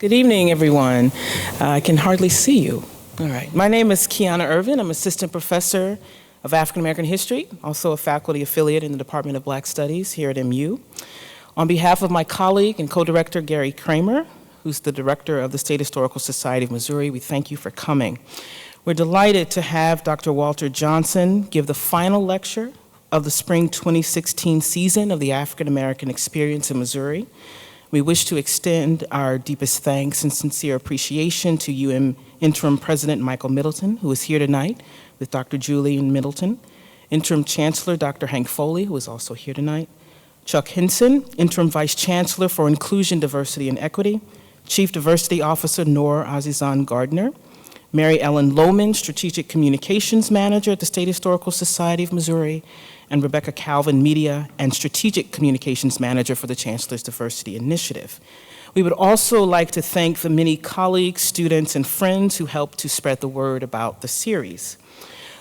Good evening, everyone. I can hardly see you. All right. My name is Kiana Irvin. I'm assistant professor of African American history, also a faculty affiliate in the Department of Black Studies here at MU. On behalf of my colleague and co-director Gary Kramer, who's the director of the State Historical Society of Missouri, we thank you for coming. We're delighted to have Dr. Walter Johnson give the final lecture of the spring 2016 season of the African American Experience in Missouri. We wish to extend our deepest thanks and sincere appreciation to UM Interim President Michael Middleton, who is here tonight with Dr. Julian Middleton, Interim Chancellor Dr. Hank Foley, who is also here tonight, Chuck Hinson, Interim Vice Chancellor for Inclusion, Diversity, and Equity, Chief Diversity Officer Noor Azizan Gardner, Mary Ellen Lohman, Strategic Communications Manager at the State Historical Society of Missouri, and Rebecca Calvin, Media and Strategic Communications Manager for the Chancellor's Diversity Initiative. We would also like to thank the many colleagues, students, and friends who helped to spread the word about the series.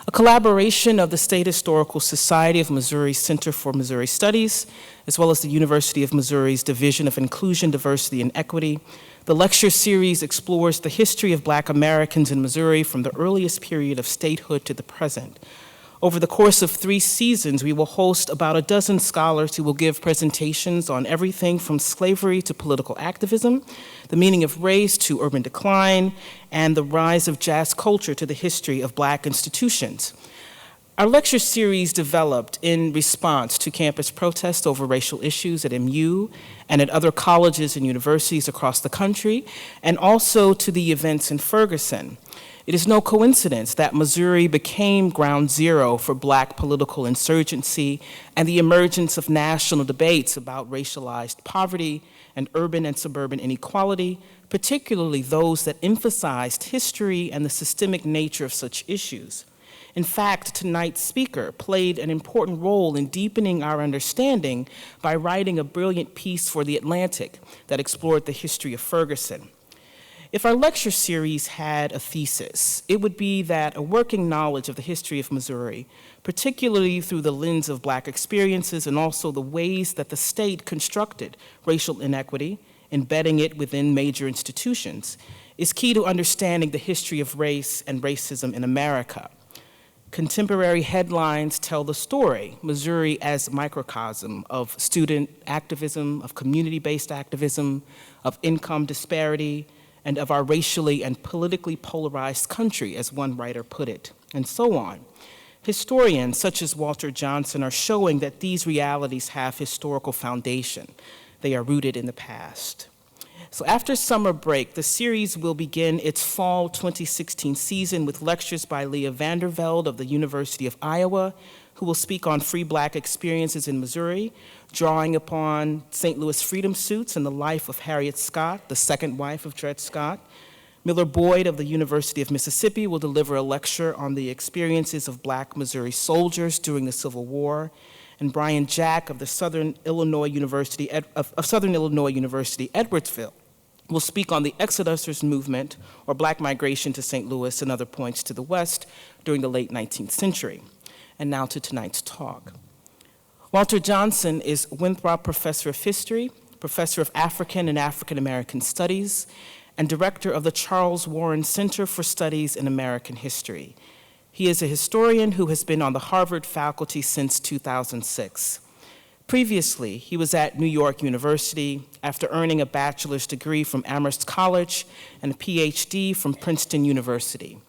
A collaboration of the State Historical Society of Missouri Center for Missouri Studies, as well as the University of Missouri's Division of Inclusion, Diversity, and Equity, the lecture series explores the history of Black Americans in Missouri from the earliest period of statehood to the present. Over the course of 3 seasons, we will host about a dozen scholars who will give presentations on everything from slavery to political activism, the meaning of race to urban decline, and the rise of jazz culture to the history of Black institutions. Our lecture series developed in response to campus protests over racial issues at MU and at other colleges and universities across the country, and also to the events in Ferguson. It is no coincidence that Missouri became ground zero for Black political insurgency and the emergence of national debates about racialized poverty and urban and suburban inequality, particularly those that emphasized history and the systemic nature of such issues. In fact, tonight's speaker played an important role in deepening our understanding by writing a brilliant piece for The Atlantic that explored the history of Ferguson. If our lecture series had a thesis, it would be that a working knowledge of the history of Missouri, particularly through the lens of Black experiences and also the ways that the state constructed racial inequity, embedding it within major institutions, is key to understanding the history of race and racism in America. Contemporary headlines tell the story, Missouri as a microcosm of student activism, of community-based activism, of income disparity, and of our racially and politically polarized country, as one writer put it, and so on. Historians such as Walter Johnson are showing that these realities have historical foundation. They are rooted in the past. So after summer break, the series will begin its fall 2016 season with lectures by Leah Vandervelde of the University of Iowa, who will speak on free Black experiences in Missouri, drawing upon St. Louis freedom suits and the life of Harriet Scott, the second wife of Dred Scott. Miller Boyd of the University of Mississippi will deliver a lecture on the experiences of Black Missouri soldiers during the Civil War. And Brian Jack of the Southern Illinois University, Edwardsville, will speak on the Exodusters movement, or Black migration to St. Louis and other points to the west during the late 19th century. And now to tonight's talk. Walter Johnson is Winthrop Professor of History, Professor of African and African American Studies, and Director of the Charles Warren Center for Studies in American History. He is a historian who has been on the Harvard faculty since 2006. Previously, he was at New York University after earning a bachelor's degree from Amherst College and a PhD from Princeton University.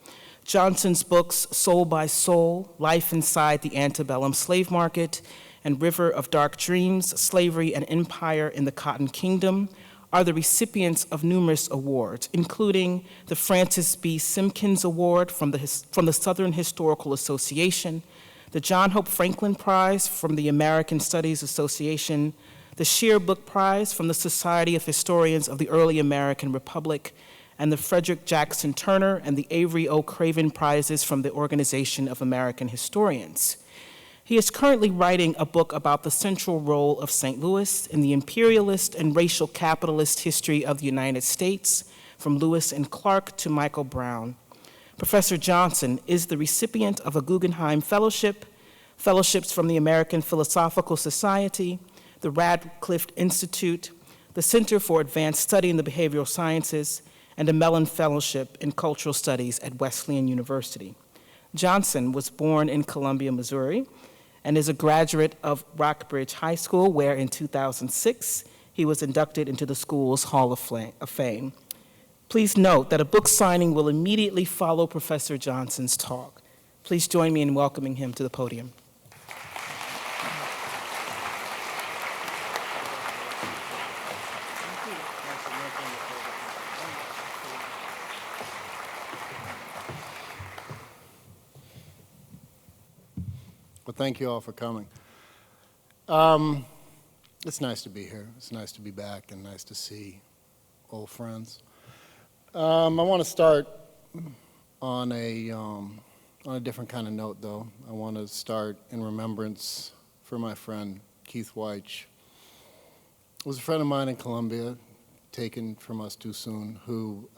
Johnson's books, Soul by Soul, Life Inside the Antebellum Slave Market, and River of Dark Dreams, Slavery and Empire in the Cotton Kingdom, are the recipients of numerous awards, including the Francis B. Simpkins Award from the Southern Historical Association, the John Hope Franklin Prize from the American Studies Association, the Scheer Book Prize from the Society of Historians of the Early American Republic, and the Frederick Jackson Turner and the Avery O. Craven Prizes from the Organization of American Historians. He is currently writing a book about the central role of St. Louis in the imperialist and racial capitalist history of the United States, from Lewis and Clark to Michael Brown. Professor Johnson is the recipient of a Guggenheim Fellowship, fellowships from the American Philosophical Society, the Radcliffe Institute, the Center for Advanced Study in the Behavioral Sciences, and a Mellon Fellowship in Cultural Studies at Wesleyan University. Johnson was born in Columbia, Missouri, and is a graduate of Rockbridge High School, where in 2006, he was inducted into the school's Hall of Fame. Please note that a book signing will immediately follow Professor Johnson's talk. Please join me in welcoming him to the podium. Well, thank you all for coming. It's nice to be here. It's nice to be back and nice to see old friends. I want to start on a different kind of note, though. I want to start in remembrance for my friend Keith Weich. He was a friend of mine in Columbia, taken from us too soon, who,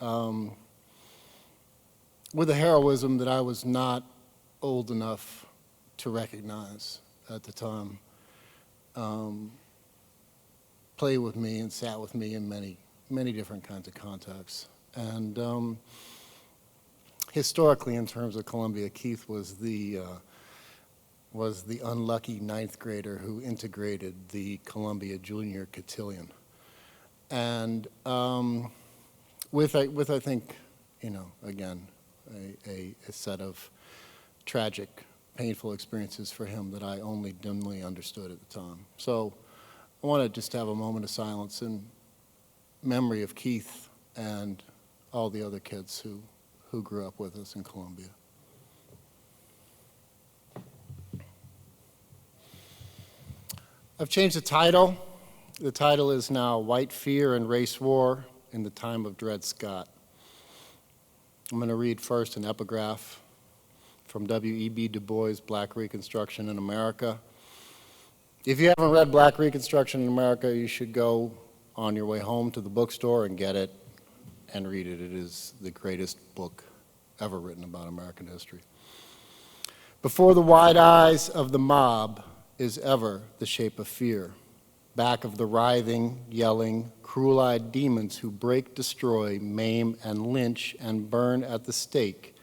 with a heroism that I was not old enough to recognize at the time, played with me and sat with me in many different kinds of contexts. And historically, in terms of Columbia, Keith was the unlucky ninth grader who integrated the Columbia Junior Cotillion. And with I think, again, a set of tragic, painful experiences for him that I only dimly understood at the time. So I want to just have a moment of silence in memory of Keith and all the other kids who grew up with us in Columbia. I've changed the title. The title is now White Fear and Race War in the Time of Dred Scott. I'm going to read first an epigraph from W.E.B. Du Bois' Black Reconstruction in America. If you haven't read Black Reconstruction in America, you should go on your way home to the bookstore and get it and read it. It is the greatest book ever written about American history. Before the wide eyes of the mob is ever the shape of fear. Back of the writhing, yelling, cruel-eyed demons who break, destroy, maim, and lynch and burn at the stake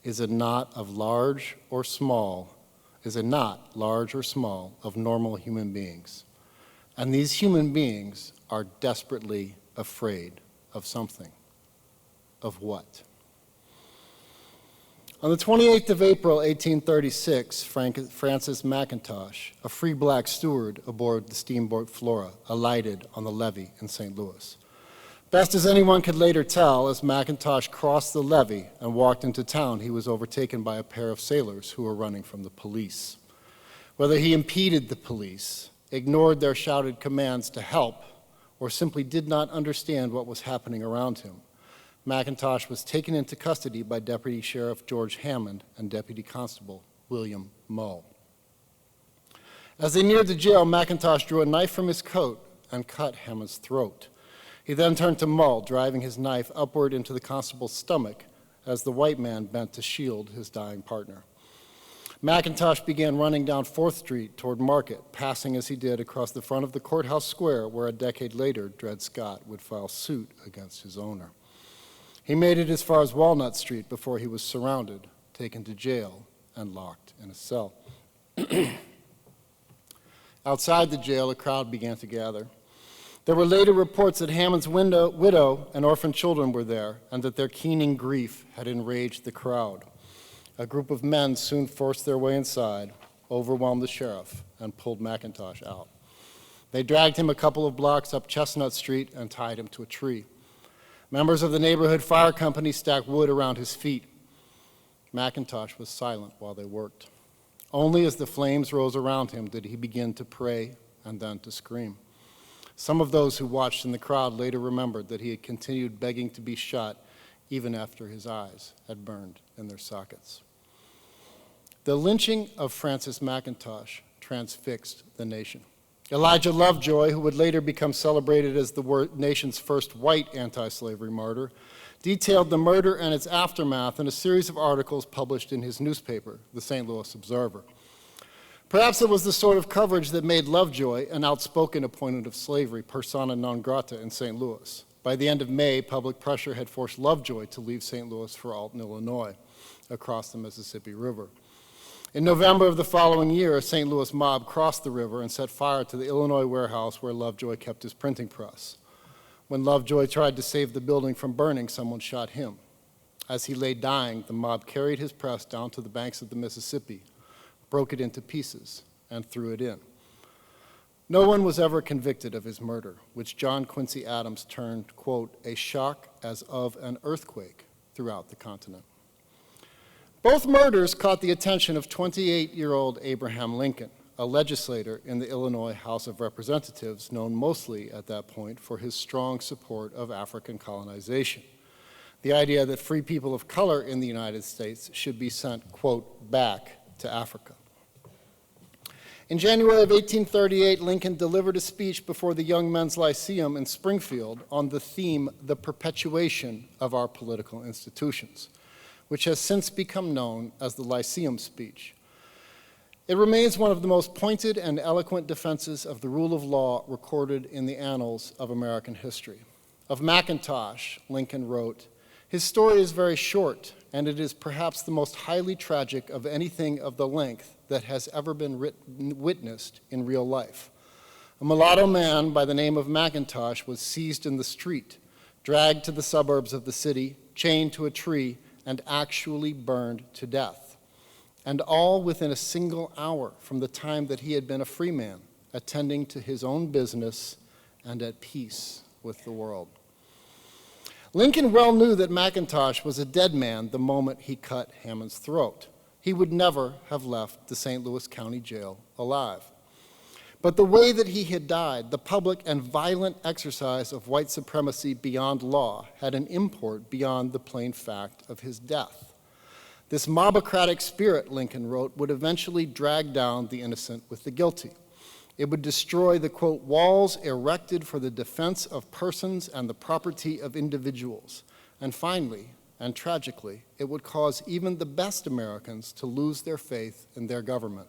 is a knot large or small of normal human beings. And these human beings are desperately afraid of something. Of what? On the 28th of April, 1836, Francis McIntosh, a free black steward aboard the steamboat Flora, alighted on the levee in St. Louis. Best as anyone could later tell, as McIntosh crossed the levee and walked into town, he was overtaken by a pair of sailors who were running from the police. Whether he impeded the police, ignored their shouted commands to help, or simply did not understand what was happening around him, McIntosh was taken into custody by Deputy Sheriff George Hammond and Deputy Constable William Mull. As they neared the jail, McIntosh drew a knife from his coat and cut Hammond's throat. He then turned to Mull, driving his knife upward into the constable's stomach as the white man bent to shield his dying partner. McIntosh began running down 4th Street toward Market, passing as he did across the front of the courthouse square where a decade later Dred Scott would file suit against his owner. He made it as far as Walnut Street before he was surrounded, taken to jail, and locked in a cell. Outside the jail, a crowd began to gather. There were later reports that Hammond's widow and orphan children were there, and that their keening grief had enraged the crowd. A group of men soon forced their way inside, overwhelmed the sheriff, and pulled McIntosh out. They dragged him a couple of blocks up Chestnut Street and tied him to a tree. Members of the neighborhood fire company stacked wood around his feet. McIntosh was silent while they worked. Only as the flames rose around him did he begin to pray and then to scream. Some of those who watched in the crowd later remembered that he had continued begging to be shot even after his eyes had burned in their sockets. The lynching of Francis McIntosh transfixed the nation. Elijah Lovejoy, who would later become celebrated as the nation's first white anti-slavery martyr, detailed the murder and its aftermath in a series of articles published in his newspaper, the St. Louis Observer. Perhaps it was the sort of coverage that made Lovejoy an outspoken opponent of slavery, persona non grata, in St. Louis. By the end of May, public pressure had forced Lovejoy to leave St. Louis for Alton, Illinois, across the Mississippi River. In November of the following year, a St. Louis mob crossed the river and set fire to the Illinois warehouse where Lovejoy kept his printing press. When Lovejoy tried to save the building from burning, someone shot him. As he lay dying, the mob carried his press down to the banks of the Mississippi, broke it into pieces, and threw it in. No one was ever convicted of his murder, which John Quincy Adams termed, quote, a shock as of an earthquake throughout the continent. Both murders caught the attention of 28-year-old Abraham Lincoln, a legislator in the Illinois House of Representatives, known mostly at that point for his strong support of African colonization. The idea that free people of color in the United States should be sent, quote, back to Africa. In January of 1838, Lincoln delivered a speech before the Young Men's Lyceum in Springfield on the theme, the perpetuation of our political institutions, which has since become known as the Lyceum speech. It remains one of the most pointed and eloquent defenses of the rule of law recorded in the annals of American history. Of McIntosh, Lincoln wrote, his story is very short, and it is perhaps the most highly tragic of anything of the length that has ever been witnessed in real life. A mulatto man by the name of McIntosh was seized in the street, dragged to the suburbs of the city, chained to a tree, and actually burned to death. And all within a single hour from the time that he had been a free man, attending to his own business and at peace with the world. Lincoln well knew that McIntosh was a dead man the moment he cut Hammond's throat. He would never have left the St. Louis County Jail alive. But the way that he had died, the public and violent exercise of white supremacy beyond law, had an import beyond the plain fact of his death. This mobocratic spirit, Lincoln wrote, would eventually drag down the innocent with the guilty. It would destroy the, quote, walls erected for the defense of persons and the property of individuals. And finally, and tragically, it would cause even the best Americans to lose their faith in their government.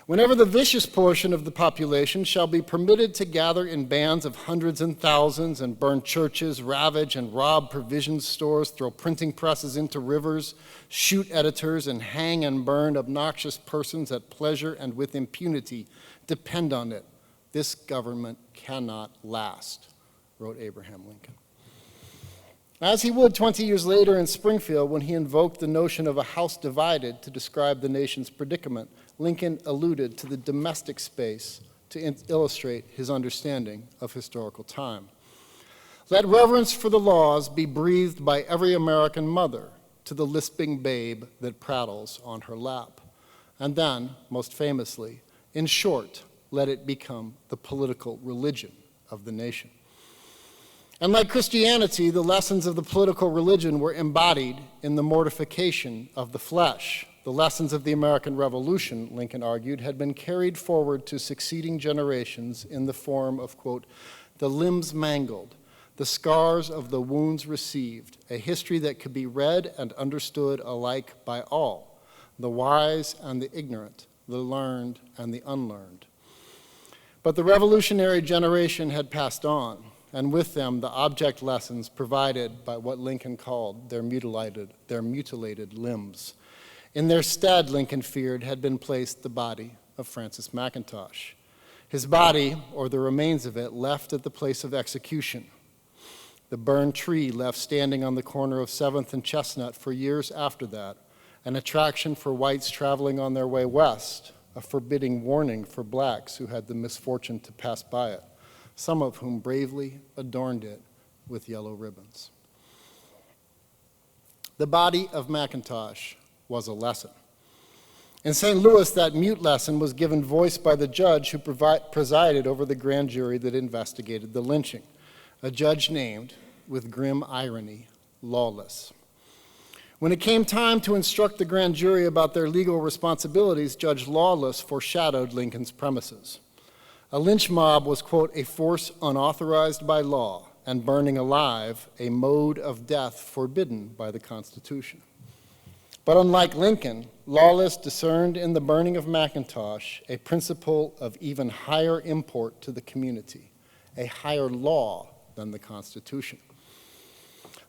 Whenever the vicious portion of the population shall be permitted to gather in bands of hundreds and thousands and burn churches, ravage and rob provision stores, throw printing presses into rivers, shoot editors, and hang and burn obnoxious persons at pleasure and with impunity, depend on it, this government cannot last, wrote Abraham Lincoln. As he would 20 years later in Springfield when he invoked the notion of a house divided to describe the nation's predicament, Lincoln alluded to the domestic space to illustrate his understanding of historical time. Let reverence for the laws be breathed by every American mother to the lisping babe that prattles on her lap. And then, most famously, in short, let it become the political religion of the nation. And like Christianity, the lessons of the political religion were embodied in the mortification of the flesh. The lessons of the American Revolution, Lincoln argued, had been carried forward to succeeding generations in the form of, quote, the limbs mangled, the scars of the wounds received, a history that could be read and understood alike by all, the wise and the ignorant, the learned and the unlearned. But the revolutionary generation had passed on, and with them the object lessons provided by what Lincoln called their mutilated limbs. In their stead, Lincoln feared, had been placed the body of Francis McIntosh. His body, or the remains of it, left at the place of execution. The burned tree left standing on the corner of 7th and Chestnut for years after that, an attraction for whites traveling on their way west, a forbidding warning for blacks who had the misfortune to pass by it, some of whom bravely adorned it with yellow ribbons. The body of McIntosh was a lesson. In St. Louis, that mute lesson was given voice by the judge who presided over the grand jury that investigated the lynching, a judge named, with grim irony, Lawless. When it came time to instruct the grand jury about their legal responsibilities, Judge Lawless foreshadowed Lincoln's premises. A lynch mob was, quote, a force unauthorized by law, and burning alive, a mode of death forbidden by the Constitution. But unlike Lincoln, Lawless discerned in the burning of McIntosh a principle of even higher import to the community, a higher law than the Constitution.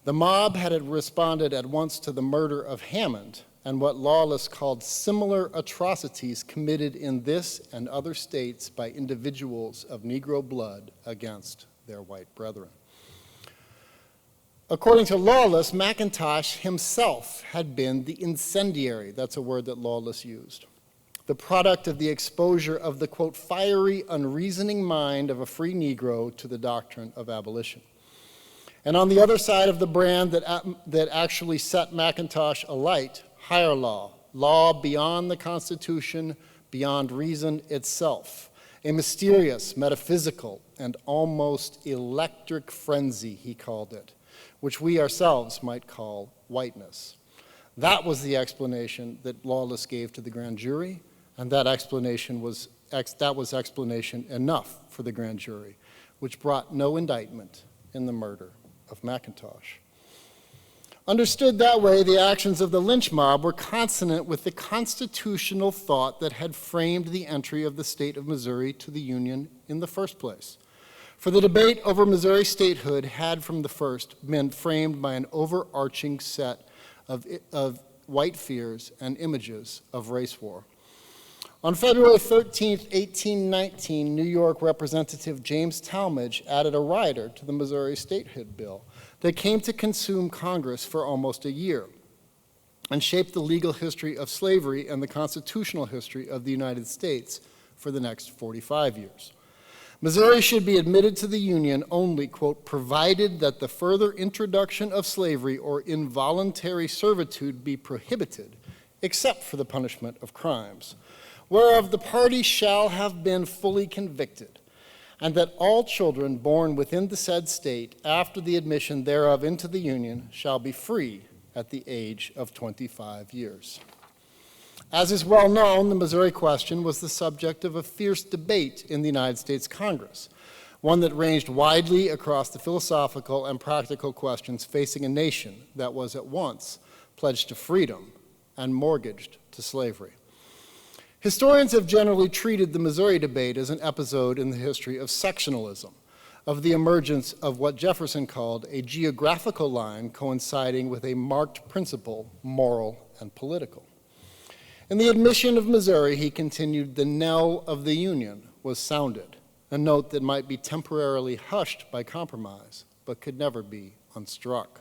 The mob had responded at once to the murder of Hammond and what Lawless called similar atrocities committed in this and other states by individuals of Negro blood against their white brethren. According to Lawless, McIntosh himself had been the incendiary, that's a word that Lawless used, the product of the exposure of the, quote, fiery, unreasoning mind of a free Negro to the doctrine of abolition. And on the other side of the brand that actually set McIntosh alight, higher law, law beyond the Constitution, beyond reason itself, a mysterious, metaphysical, and almost electric frenzy, he called it, which we ourselves might call whiteness. That was the explanation that Lawless gave to the grand jury, and that was explanation enough for the grand jury, which brought no indictment in the murder of McIntosh. Understood that way, the actions of the lynch mob were consonant with the constitutional thought that had framed the entry of the state of Missouri to the Union in the first place. For the debate over Missouri statehood had from the first been framed by an overarching set of white fears and images of race war. On February 13, 1819, New York Representative James Talmadge added a rider to the Missouri statehood bill that came to consume Congress for almost a year and shaped the legal history of slavery and the constitutional history of the United States for the next 45 years. Missouri should be admitted to the Union only, quote, provided that the further introduction of slavery or involuntary servitude be prohibited, except for the punishment of crimes, whereof the party shall have been fully convicted, and that all children born within the said state after the admission thereof into the Union shall be free at the age of 25 years. As is well known, the Missouri question was the subject of a fierce debate in the United States Congress, one that ranged widely across the philosophical and practical questions facing a nation that was at once pledged to freedom and mortgaged to slavery. Historians have generally treated the Missouri debate as an episode in the history of sectionalism, of the emergence of what Jefferson called a geographical line coinciding with a marked principle, moral and political. In the admission of Missouri, he continued, the knell of the Union was sounded, a note that might be temporarily hushed by compromise, but could never be unstruck.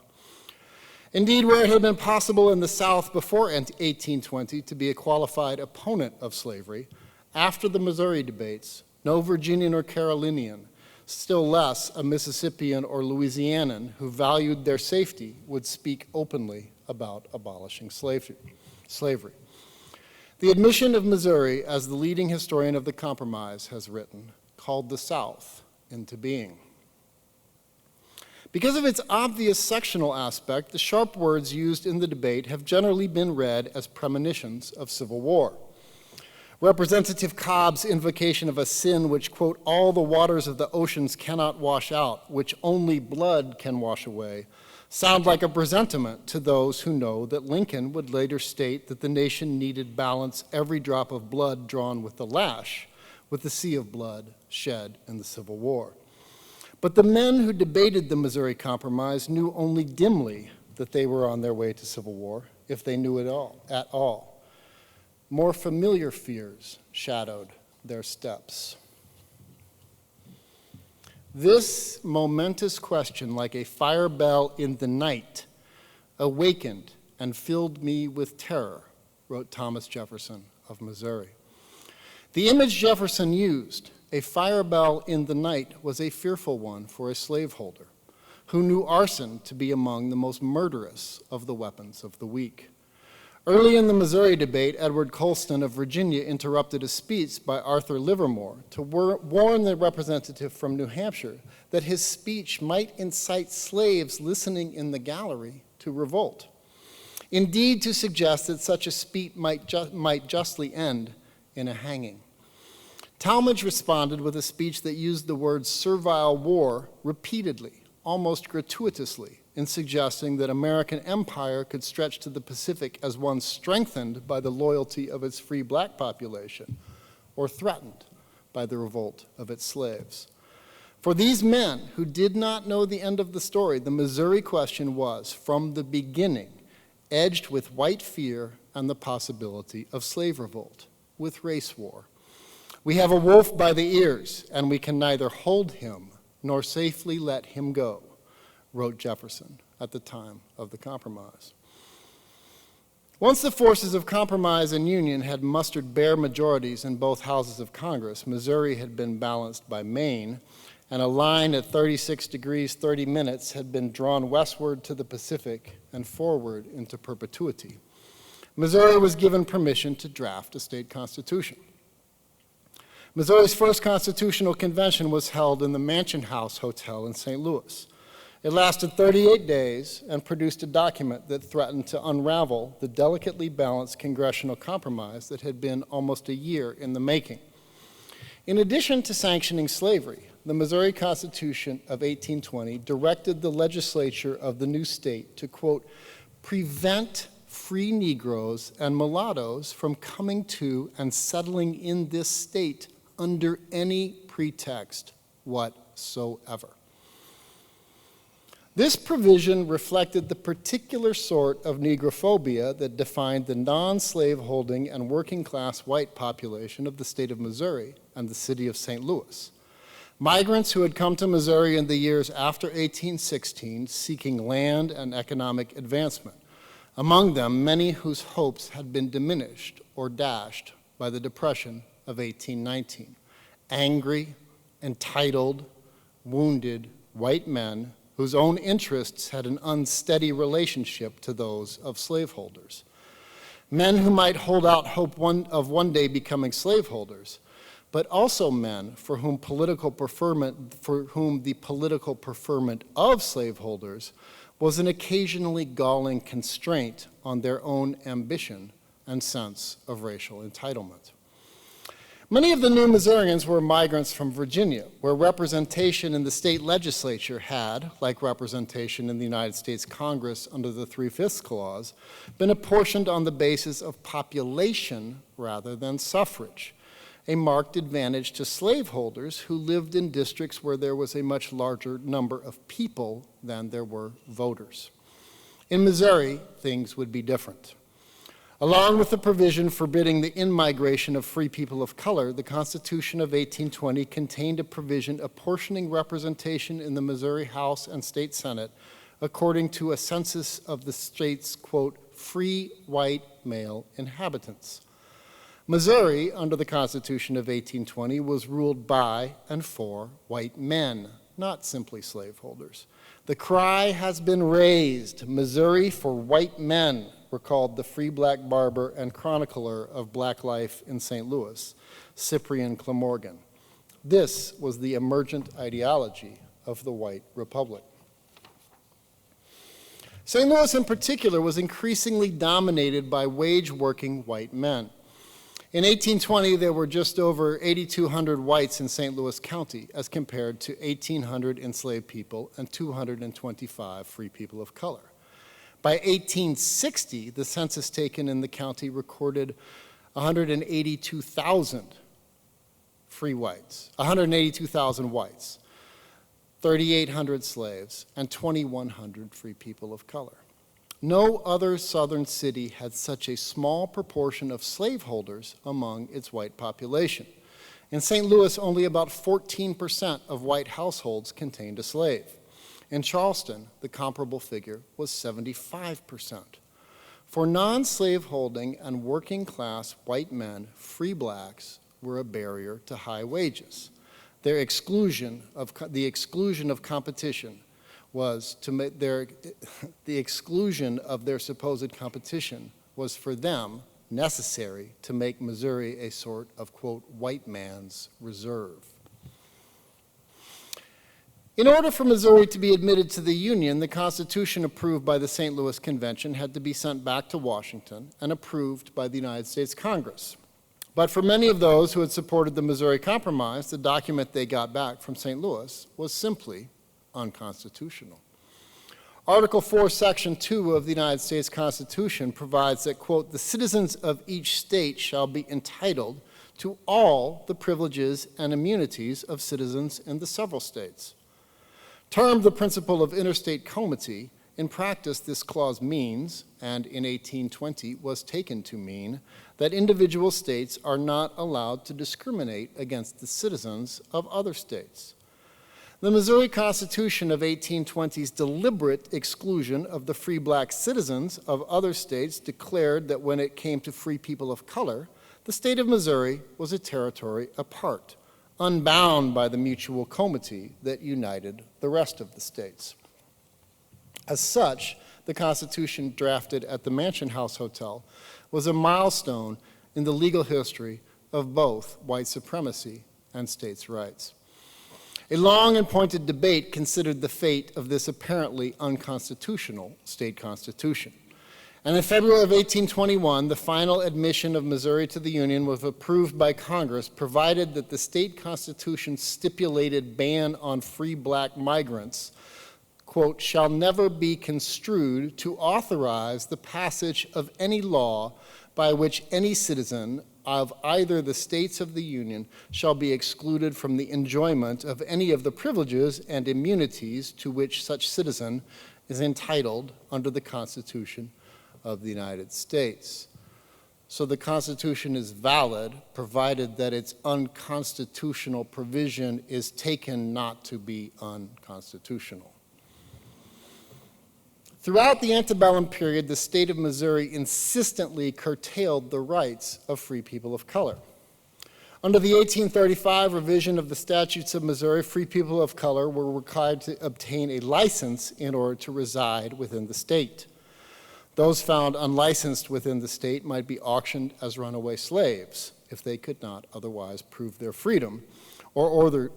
Indeed, where it had been possible in the South before 1820 to be a qualified opponent of slavery, after the Missouri debates, no Virginian or Carolinian, still less a Mississippian or Louisianan who valued their safety, would speak openly about abolishing slavery. The admission of Missouri, as the leading historian of the Compromise has written, called the South into being. Because of its obvious sectional aspect, the sharp words used in the debate have generally been read as premonitions of civil war. Representative Cobb's invocation of a sin which, quote, all the waters of the oceans cannot wash out, which only blood can wash away, sound like a presentiment to those who know that Lincoln would later state that the nation needed balance every drop of blood drawn with the lash, with the sea of blood shed in the Civil War. But the men who debated the Missouri Compromise knew only dimly that they were on their way to civil war, if they knew it at all. More familiar fears shadowed their steps. This momentous question, like a fire bell in the night, awakened and filled me with terror, wrote Thomas Jefferson of Missouri. The image Jefferson used, a fire bell in the night, was a fearful one for a slaveholder who knew arson to be among the most murderous of the weapons of the weak. Early in the Missouri debate, Edward Colston of Virginia interrupted a speech by Arthur Livermore to warn the representative from New Hampshire that his speech might incite slaves listening in the gallery to revolt. Indeed, to suggest that such a speech might justly end in a hanging. Talmadge responded with a speech that used the word servile war repeatedly, almost gratuitously, in suggesting that American empire could stretch to the Pacific as one strengthened by the loyalty of its free black population or threatened by the revolt of its slaves. For these men who did not know the end of the story, the Missouri question was, from the beginning, edged with white fear and the possibility of slave revolt, with race war. We have a wolf by the ears, and we can neither hold him nor safely let him go, wrote Jefferson at the time of the compromise. Once the forces of compromise and union had mustered bare majorities in both houses of Congress, Missouri had been balanced by Maine, and a line at 36 degrees 30 minutes had been drawn westward to the Pacific and forward into perpetuity. Missouri was given permission to draft a state constitution. Missouri's first constitutional convention was held in the Mansion House Hotel in St. Louis. It lasted 38 days and produced a document that threatened to unravel the delicately balanced congressional compromise that had been almost a year in the making. In addition to sanctioning slavery, the Missouri Constitution of 1820 directed the legislature of the new state to, quote, prevent free Negroes and mulattoes from coming to and settling in this state under any pretext whatsoever. This provision reflected the particular sort of negrophobia that defined the non-slaveholding and working-class white population of the state of Missouri and the city of St. Louis. Migrants who had come to Missouri in the years after 1816 seeking land and economic advancement, among them many whose hopes had been diminished or dashed by the Depression of 1819. Angry, entitled, wounded white men whose own interests had an unsteady relationship to those of slaveholders. Men who might hold out hope of one day becoming slaveholders, but also men for whom the political preferment of slaveholders was an occasionally galling constraint on their own ambition and sense of racial entitlement. Many of the new Missourians were migrants from Virginia, where representation in the state legislature had, like representation in the United States Congress under the 3/5 Clause, been apportioned on the basis of population rather than suffrage, a marked advantage to slaveholders who lived in districts where there was a much larger number of people than there were voters. In Missouri, things would be different. Along with the provision forbidding the in-migration of free people of color, the Constitution of 1820 contained a provision apportioning representation in the Missouri House and State Senate according to a census of the state's, quote, free white male inhabitants. Missouri, under the Constitution of 1820, was ruled by and for white men, not simply slaveholders. The cry has been raised, Missouri for white men, recalled the free black barber and chronicler of black life in St. Louis, Cyprian Clamorgan. This was the emergent ideology of the white republic. St. Louis in particular was increasingly dominated by wage-working white men. In 1820, there were just over 8,200 whites in St. Louis County as compared to 1,800 enslaved people and 225 free people of color. By 1860, the census taken in the county recorded 182,000 free whites, 182,000 whites, 3,800 slaves, and 2,100 free people of color. No other southern city had such a small proportion of slaveholders among its white population. In St. Louis, only about 14% of white households contained a slave. In Charleston, the comparable figure was 75%. For non-slaveholding and working-class white men, free blacks were a barrier to high wages. The exclusion of competition was to make the exclusion of their supposed competition was for them necessary to make Missouri a sort of, quote, white man's reserve. In order for Missouri to be admitted to the Union, the Constitution approved by the St. Louis Convention had to be sent back to Washington and approved by the United States Congress. But for many of those who had supported the Missouri Compromise, the document they got back from St. Louis was simply unconstitutional. Article 4, Section 2 of the United States Constitution provides that, quote, "the citizens of each state shall be entitled to all the privileges and immunities of citizens in the several states." Termed the principle of interstate comity, in practice this clause means, and in 1820 was taken to mean, that individual states are not allowed to discriminate against the citizens of other states. The Missouri Constitution of 1820's deliberate exclusion of the free black citizens of other states declared that when it came to free people of color, the state of Missouri was a territory apart, unbound by the mutual comity that united the rest of the states. As such, the Constitution drafted at the Mansion House Hotel was a milestone in the legal history of both white supremacy and states' rights. A long and pointed debate considered the fate of this apparently unconstitutional state constitution. And in February of 1821, the final admission of Missouri to the Union was approved by Congress, provided that the state constitution's stipulated ban on free black migrants, quote, "shall never be construed to authorize the passage of any law by which any citizen of either the states of the Union shall be excluded from the enjoyment of any of the privileges and immunities to which such citizen is entitled under the Constitution of the United States." So the Constitution is valid, provided that its unconstitutional provision is taken not to be unconstitutional. Throughout the antebellum period, the state of Missouri insistently curtailed the rights of free people of color. Under the 1835 revision of the statutes of Missouri, free people of color were required to obtain a license in order to reside within the state. Those found unlicensed within the state might be auctioned as runaway slaves if they could not otherwise prove their freedom, or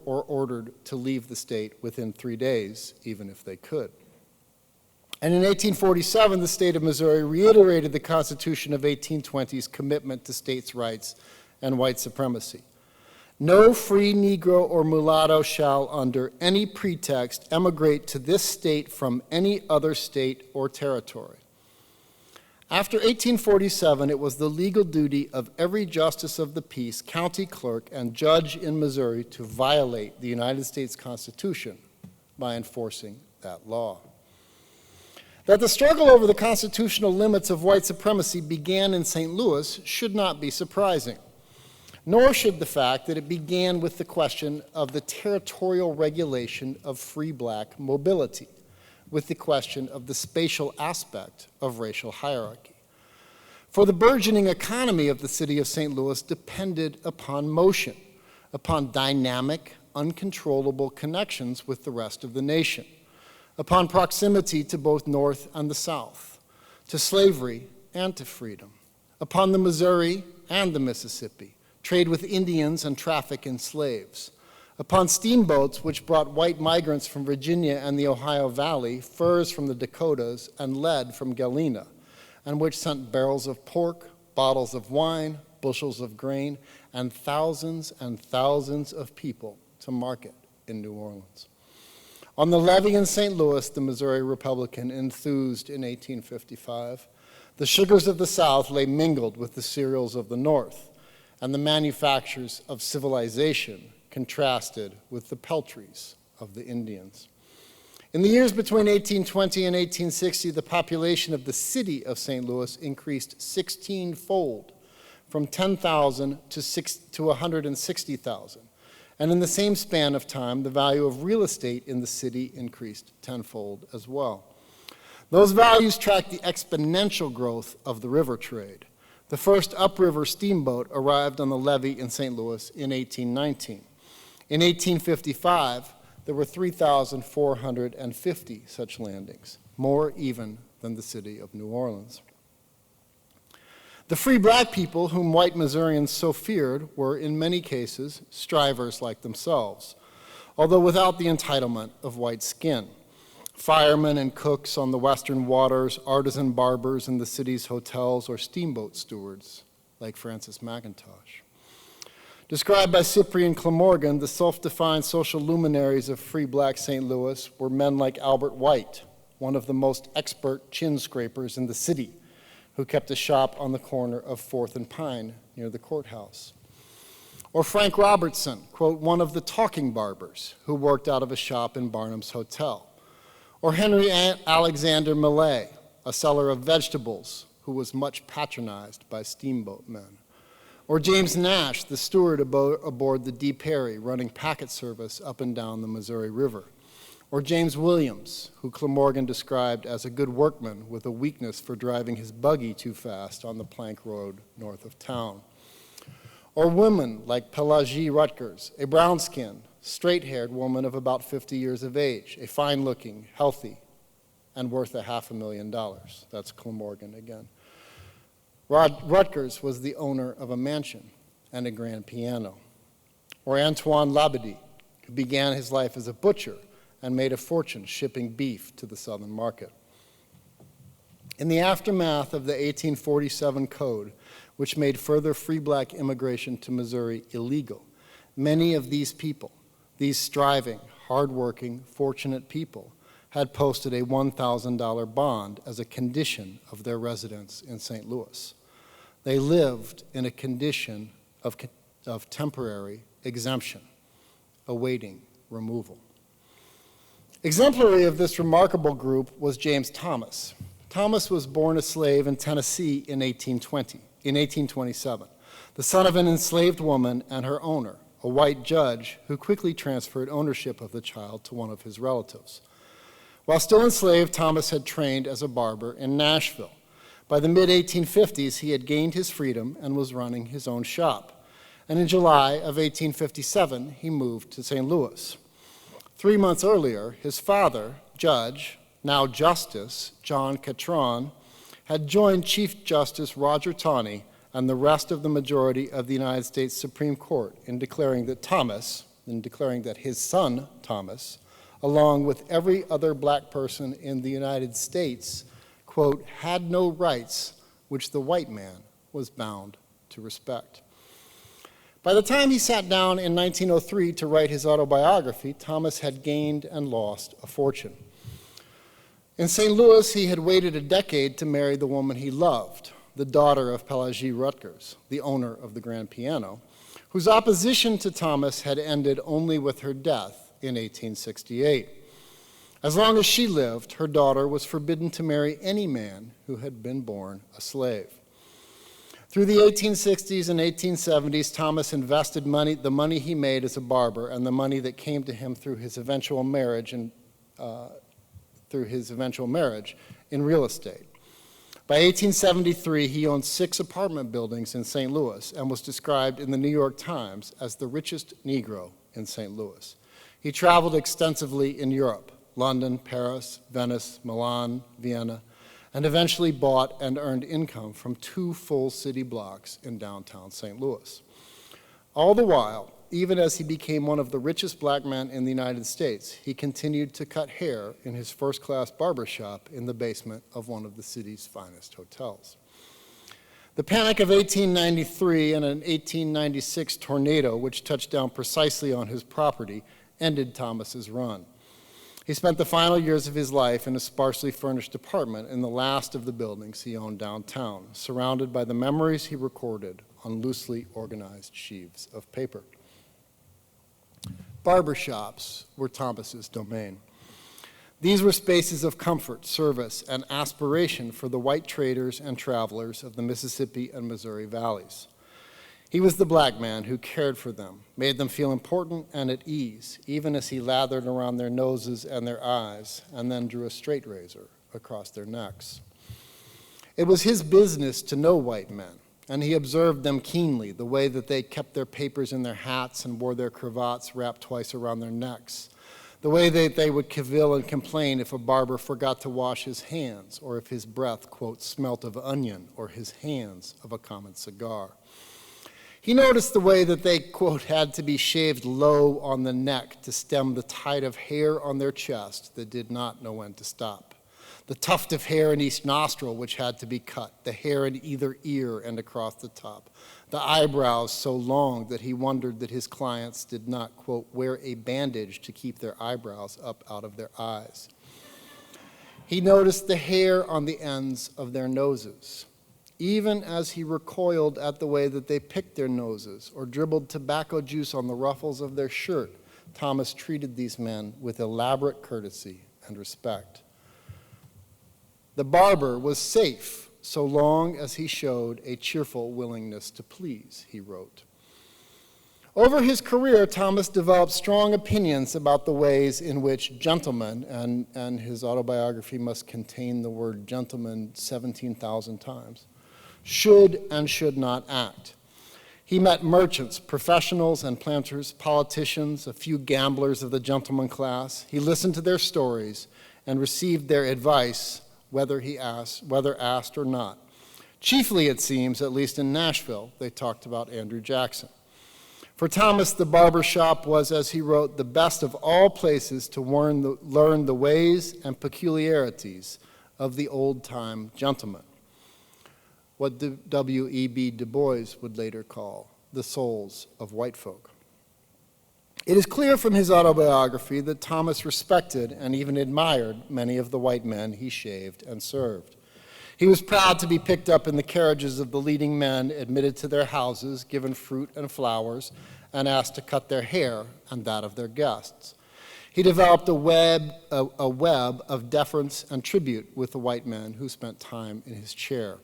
ordered to leave the state within 3 days, even if they could. And in 1847, the state of Missouri reiterated the Constitution of 1820's commitment to states' rights and white supremacy. "No free Negro or mulatto shall, under any pretext, emigrate to this state from any other state or territory." After 1847, it was the legal duty of every justice of the peace, county clerk, and judge in Missouri to violate the United States Constitution by enforcing that law. That the struggle over the constitutional limits of white supremacy began in St. Louis should not be surprising, nor should the fact that it began with the question of the territorial regulation of free black mobility, with the question of the spatial aspect of racial hierarchy. For the burgeoning economy of the city of St. Louis depended upon motion, upon dynamic, uncontrollable connections with the rest of the nation, upon proximity to both North and the South, to slavery and to freedom, upon the Missouri and the Mississippi, trade with Indians and traffic in slaves, upon steamboats which brought white migrants from Virginia and the Ohio Valley, furs from the Dakotas, and lead from Galena, and which sent barrels of pork, bottles of wine, bushels of grain, and thousands of people to market in New Orleans. On the levee in St. Louis, the Missouri Republican enthused in 1855. The sugars of the South lay mingled with the cereals of the North, and the manufactures of civilization contrasted with the peltries of the Indians. In the years between 1820 and 1860, the population of the city of St. Louis increased 16-fold, from 10,000 to 160,000. And in the same span of time, the value of real estate in the city increased tenfold as well. Those values tracked the exponential growth of the river trade. The first upriver steamboat arrived on the levee in St. Louis in 1819. In 1855, there were 3,450 such landings, more even than the city of New Orleans. The free black people whom white Missourians so feared were, in many cases, strivers like themselves, although without the entitlement of white skin. Firemen and cooks on the western waters, artisan barbers in the city's hotels, or steamboat stewards like Francis McIntosh. Described by Cyprian Clamorgan, the self-defined social luminaries of free black St. Louis were men like Albert White, one of the most expert chin scrapers in the city, who kept a shop on the corner of 4th and Pine near the courthouse. Or Frank Robertson, quote, one of the talking barbers who worked out of a shop in Barnum's Hotel. Or Henry Alexander Millay, a seller of vegetables who was much patronized by steamboat men. Or James Nash, the steward aboard the D. Perry, running packet service up and down the Missouri River. Or James Williams, who Glamorgan described as a good workman with a weakness for driving his buggy too fast on the plank road north of town. Or women like Pelagie Rutgers, a brown-skinned, straight-haired woman of about 50 years of age, a fine-looking, healthy, and worth $500,000. That's Glamorgan again. Rutgers was the owner of a mansion and a grand piano. Or Antoine Labadie, who began his life as a butcher and made a fortune shipping beef to the southern market. In the aftermath of the 1847 Code, which made further free black immigration to Missouri illegal, many of these people, these striving, hardworking, fortunate people, had posted a $1,000 bond as a condition of their residence in St. Louis. They lived in a condition of temporary exemption, awaiting removal. Exemplary of this remarkable group was James Thomas. Thomas was born a slave in Tennessee in 1827, the son of an enslaved woman and her owner, a white judge who quickly transferred ownership of the child to one of his relatives. While still enslaved, Thomas had trained as a barber in Nashville. By the mid-1850s, he had gained his freedom and was running his own shop. And in July of 1857, he moved to St. Louis. 3 months earlier, his father, Judge, now Justice, John Catron, had joined Chief Justice Roger Taney and the rest of the majority of the United States Supreme Court in declaring that his son, Thomas, along with every other black person in the United States, quote, had no rights which the white man was bound to respect. By the time he sat down in 1903 to write his autobiography, Thomas had gained and lost a fortune. In St. Louis, he had waited a decade to marry the woman he loved, the daughter of Pelagie Rutgers, the owner of the grand piano, whose opposition to Thomas had ended only with her death in 1868. As long as she lived, her daughter was forbidden to marry any man who had been born a slave. Through the 1860s and 1870s, Thomas invested the money he made as a barber and the money that came to him through his eventual marriage in real estate. By 1873, he owned 6 apartment buildings in St. Louis and was described in the New York Times as the richest Negro in St. Louis. He traveled extensively in Europe, London, Paris, Venice, Milan, Vienna, and eventually bought and earned income from 2 full city blocks in downtown St. Louis. All the while, even as he became one of the richest black men in the United States, he continued to cut hair in his first-class barber shop in the basement of one of the city's finest hotels. The Panic of 1893 and an 1896 tornado, which touched down precisely on his property, ended Thomas's run. He spent the final years of his life in a sparsely furnished apartment in the last of the buildings he owned downtown, surrounded by the memories he recorded on loosely organized sheaves of paper. Barbershops were Thomas's domain. These were spaces of comfort, service, and aspiration for the white traders and travelers of the Mississippi and Missouri valleys. He was the black man who cared for them, made them feel important and at ease, even as he lathered around their noses and their eyes, and then drew a straight razor across their necks. It was his business to know white men, and he observed them keenly, the way that they kept their papers in their hats and wore their cravats wrapped twice around their necks, the way that they would cavil and complain if a barber forgot to wash his hands, or if his breath, quote, smelt of onion, or his hands of a common cigar. He noticed the way that they, quote, had to be shaved low on the neck to stem the tide of hair on their chest that did not know when to stop, the tuft of hair in each nostril which had to be cut, the hair in either ear and across the top, the eyebrows so long that he wondered that his clients did not, quote, wear a bandage to keep their eyebrows up out of their eyes. He noticed the hair on the ends of their noses, even as he recoiled at the way that they picked their noses or dribbled tobacco juice on the ruffles of their shirt. Thomas treated these men with elaborate courtesy and respect. The barber was safe so long as he showed a cheerful willingness to please, he wrote. Over his career, Thomas developed strong opinions about the ways in which gentlemen, and his autobiography must contain the word gentleman 17,000 times, should and should not act. He met merchants, professionals and planters, politicians, a few gamblers of the gentleman class. He listened to their stories and received their advice, whether asked or not. Chiefly, it seems, at least in Nashville, they talked about Andrew Jackson. For Thomas, the barber shop was, as he wrote, the best of all places to learn the ways and peculiarities of the old-time gentleman, what W.E.B. Du Bois would later call the souls of white folk. It is clear from his autobiography that Thomas respected and even admired many of the white men he shaved and served. He was proud to be picked up in the carriages of the leading men, admitted to their houses, given fruit and flowers, and asked to cut their hair and that of their guests. He developed a web of deference and tribute with the white men who spent time in his chair.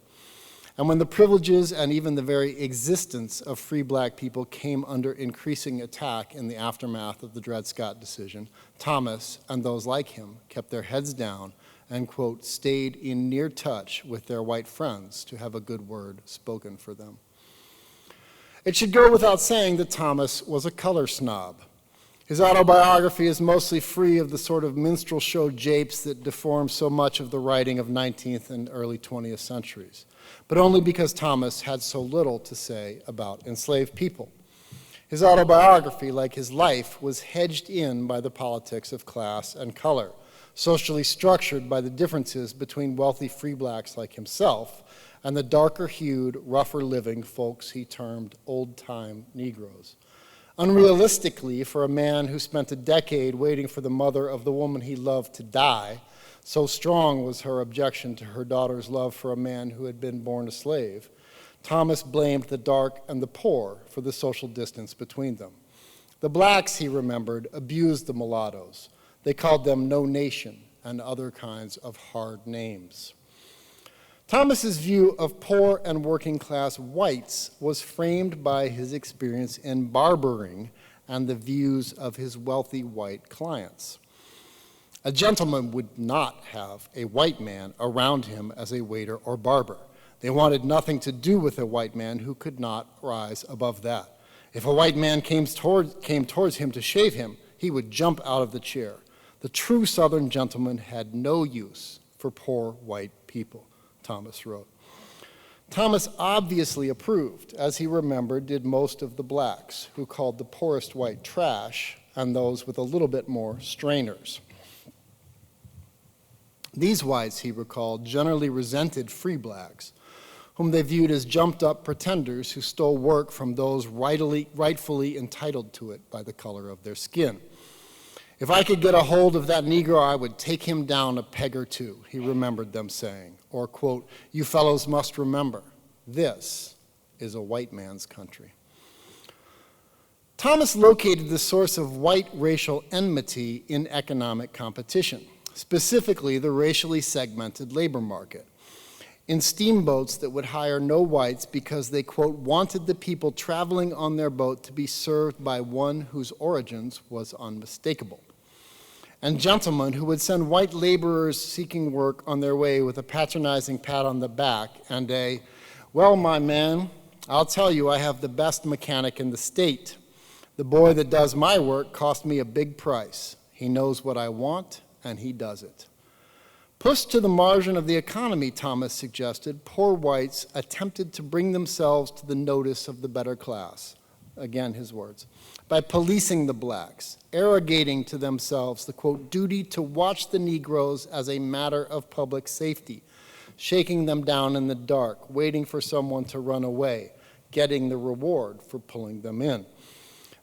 And when the privileges and even the very existence of free black people came under increasing attack in the aftermath of the Dred Scott decision, Thomas and those like him kept their heads down and, quote, stayed in near touch with their white friends to have a good word spoken for them. It should go without saying that Thomas was a color snob. His autobiography is mostly free of the sort of minstrel show japes that deform so much of the writing of 19th and early 20th centuries, but only because Thomas had so little to say about enslaved people. His autobiography, like his life, was hedged in by the politics of class and color, socially structured by the differences between wealthy free blacks like himself and the darker-hued, rougher-living folks he termed old-time Negroes. Unrealistically, for a man who spent a decade waiting for the mother of the woman he loved to die, so strong was her objection to her daughter's love for a man who had been born a slave, Thomas blamed the dark and the poor for the social distance between them. The blacks, he remembered, abused the mulattoes. They called them no nation and other kinds of hard names. Thomas's view of poor and working class whites was framed by his experience in barbering and the views of his wealthy white clients. A gentleman would not have a white man around him as a waiter or barber. They wanted nothing to do with a white man who could not rise above that. If a white man came towards him to shave him, he would jump out of the chair. The true Southern gentleman had no use for poor white people, Thomas wrote. Thomas obviously approved, as he remembered did most of the blacks, who called the poorest white trash and those with a little bit more strainers. These whites, he recalled, generally resented free blacks, whom they viewed as jumped-up pretenders who stole work from those rightfully entitled to it by the color of their skin. If I could get a hold of that Negro, I would take him down a peg or two, he remembered them saying. Or, quote, you fellows must remember, this is a white man's country. Thomas located the source of white racial enmity in economic competition, specifically the racially segmented labor market, in steamboats that would hire no whites because they, quote, wanted the people traveling on their boat to be served by one whose origins was unmistakable. And gentlemen who would send white laborers seeking work on their way with a patronizing pat on the back and a, well, my man, I'll tell you I have the best mechanic in the state. The boy that does my work cost me a big price. He knows what I want, and he does it. Pushed to the margin of the economy, Thomas suggested, poor whites attempted to bring themselves to the notice of the better class. Again, his words. By policing the blacks, arrogating to themselves the, quote, duty to watch the Negroes as a matter of public safety, shaking them down in the dark, waiting for someone to run away, getting the reward for pulling them in.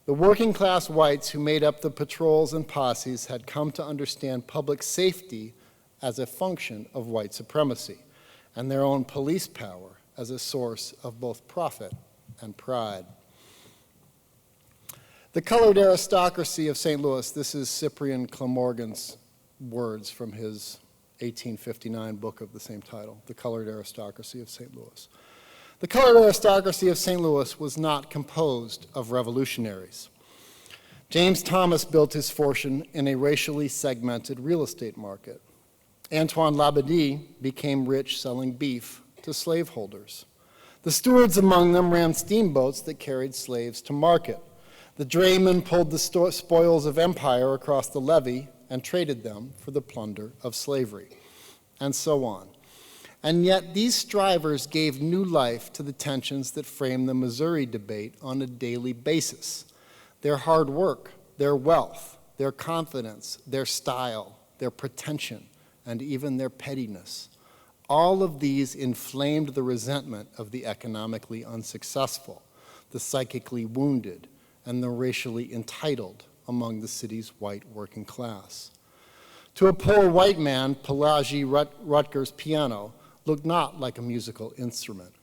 The working class whites who made up the patrols and posses had come to understand public safety as a function of white supremacy, and their own police power as a source of both profit and pride. The colored aristocracy of St. Louis, this is Cyprian Clamorgan's words from his 1859 book of the same title, The Colored Aristocracy of St. Louis. The colored aristocracy of St. Louis was not composed of revolutionaries. James Thomas built his fortune in a racially segmented real estate market. Antoine Labadie became rich selling beef to slaveholders. The stewards among them ran steamboats that carried slaves to market. The draymen pulled the spoils of empire across the levee and traded them for the plunder of slavery, and so on. And yet these strivers gave new life to the tensions that frame the Missouri debate on a daily basis. Their hard work, their wealth, their confidence, their style, their pretension, and even their pettiness. All of these inflamed the resentment of the economically unsuccessful, the psychically wounded, and the racially entitled among the city's white working class. To a poor white man, Pelagi Rutger's piano looked not like a musical instrument.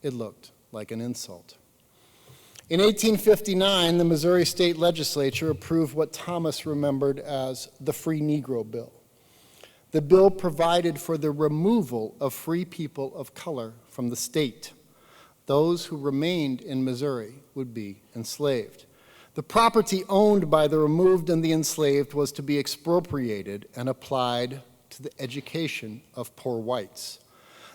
It looked like an insult. In 1859, the Missouri State Legislature approved what Thomas remembered as the Free Negro Bill. The bill provided for the removal of free people of color from the state. Those who remained in Missouri would be enslaved. The property owned by the removed and the enslaved was to be expropriated and applied to the education of poor whites.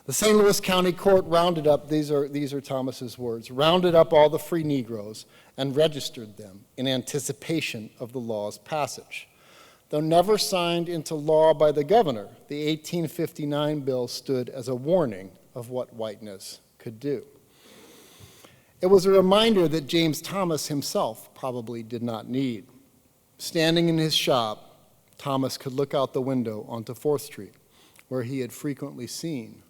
The St. Louis County Court rounded up, these are Thomas's words, rounded up all the free Negroes and registered them in anticipation of the law's passage. Though never signed into law by the governor, the 1859 bill stood as a warning of what whiteness could do. It was a reminder that James Thomas himself probably did not need. Standing in his shop, Thomas could look out the window onto 4th Street, where he had frequently seen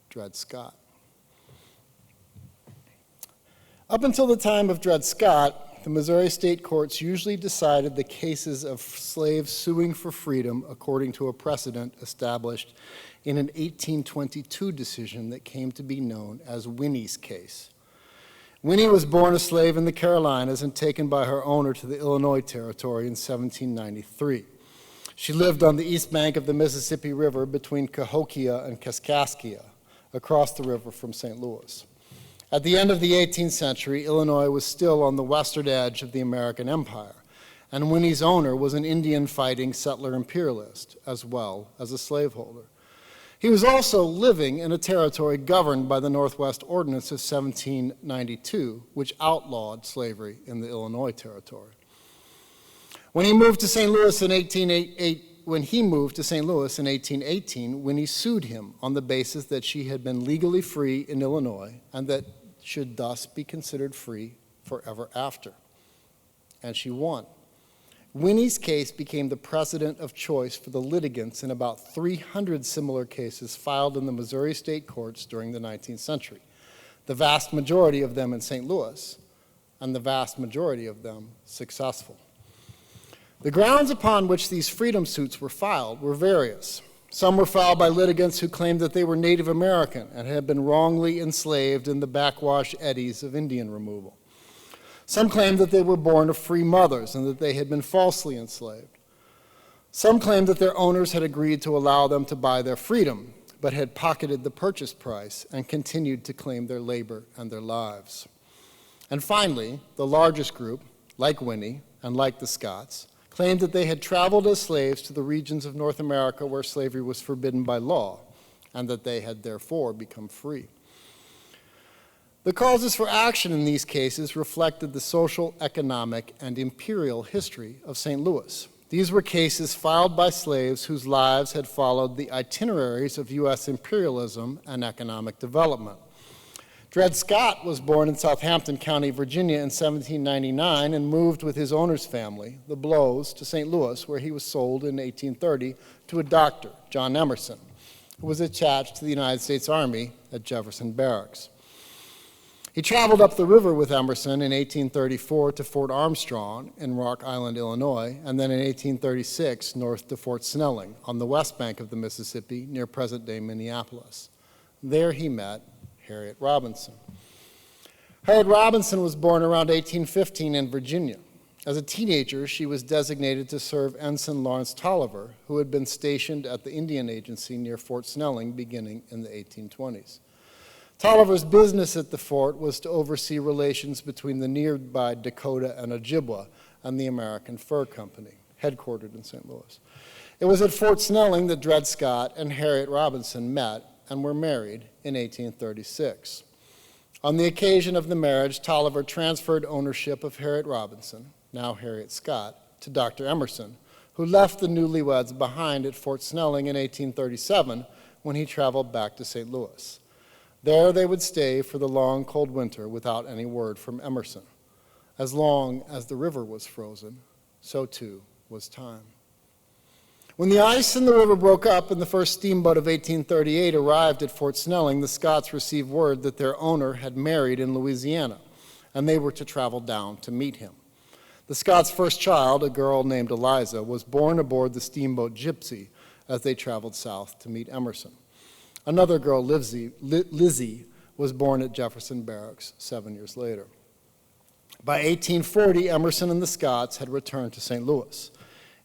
Dred Scott. Up until the time of Dred Scott, the Missouri state courts usually decided the cases of slaves suing for freedom according to a precedent established in an 1822 decision that came to be known as Winnie's case. Winnie was born a slave in the Carolinas and taken by her owner to the Illinois Territory in 1793. She lived on the east bank of the Mississippi River between Cahokia and Kaskaskia, across the river from St. Louis. At the end of the 18th century, Illinois was still on the western edge of the American Empire, and Winnie's owner was an Indian-fighting settler imperialist, as well as a slaveholder. He was also living in a territory governed by the Northwest Ordinance of 1792, which outlawed slavery in the Illinois Territory. When he moved to St. Louis in 1818, Winnie sued him on the basis that she had been legally free in Illinois and that should thus be considered free forever after. And she won. Winnie's case became the precedent of choice for the litigants in about 300 similar cases filed in the Missouri state courts during the 19th century, the vast majority of them in St. Louis, and the vast majority of them successful. The grounds upon which these freedom suits were filed were various. Some were filed by litigants who claimed that they were Native American and had been wrongly enslaved in the backwash eddies of Indian removal. Some claimed that they were born of free mothers and that they had been falsely enslaved. Some claimed that their owners had agreed to allow them to buy their freedom, but had pocketed the purchase price and continued to claim their labor and their lives. And finally, the largest group, like Winnie and like the Scotts, claimed that they had traveled as slaves to the regions of North America where slavery was forbidden by law, and that they had therefore become free. The causes for action in these cases reflected the social, economic, and imperial history of St. Louis. These were cases filed by slaves whose lives had followed the itineraries of U.S. imperialism and economic development. Dred Scott was born in Southampton County, Virginia in 1799 and moved with his owner's family, the Blows, to St. Louis, where he was sold in 1830 to a doctor, John Emerson, who was attached to the United States Army at Jefferson Barracks. He traveled up the river with Emerson in 1834 to Fort Armstrong in Rock Island, Illinois, and then in 1836 north to Fort Snelling on the west bank of the Mississippi near present-day Minneapolis. There he met Harriet Robinson. Harriet Robinson was born around 1815 in Virginia. As a teenager, she was designated to serve Ensign Lawrence Tolliver, who had been stationed at the Indian Agency near Fort Snelling beginning in the 1820s. Tolliver's business at the fort was to oversee relations between the nearby Dakota and Ojibwa and the American Fur Company, headquartered in St. Louis. It was at Fort Snelling that Dred Scott and Harriet Robinson met and were married in 1836. On the occasion of the marriage, Tolliver transferred ownership of Harriet Robinson, now Harriet Scott, to Dr. Emerson, who left the newlyweds behind at Fort Snelling in 1837 when he traveled back to St. Louis. There they would stay for the long, cold winter without any word from Emerson. As long as the river was frozen, so too was time. When the ice in the river broke up and the first steamboat of 1838 arrived at Fort Snelling, the Scotts received word that their owner had married in Louisiana, and they were to travel down to meet him. The Scotts' first child, a girl named Eliza, was born aboard the steamboat Gypsy as they traveled south to meet Emerson. Another girl, Lizzie, was born at Jefferson Barracks 7 years later. By 1840, Emerson and the Scotts had returned to St. Louis.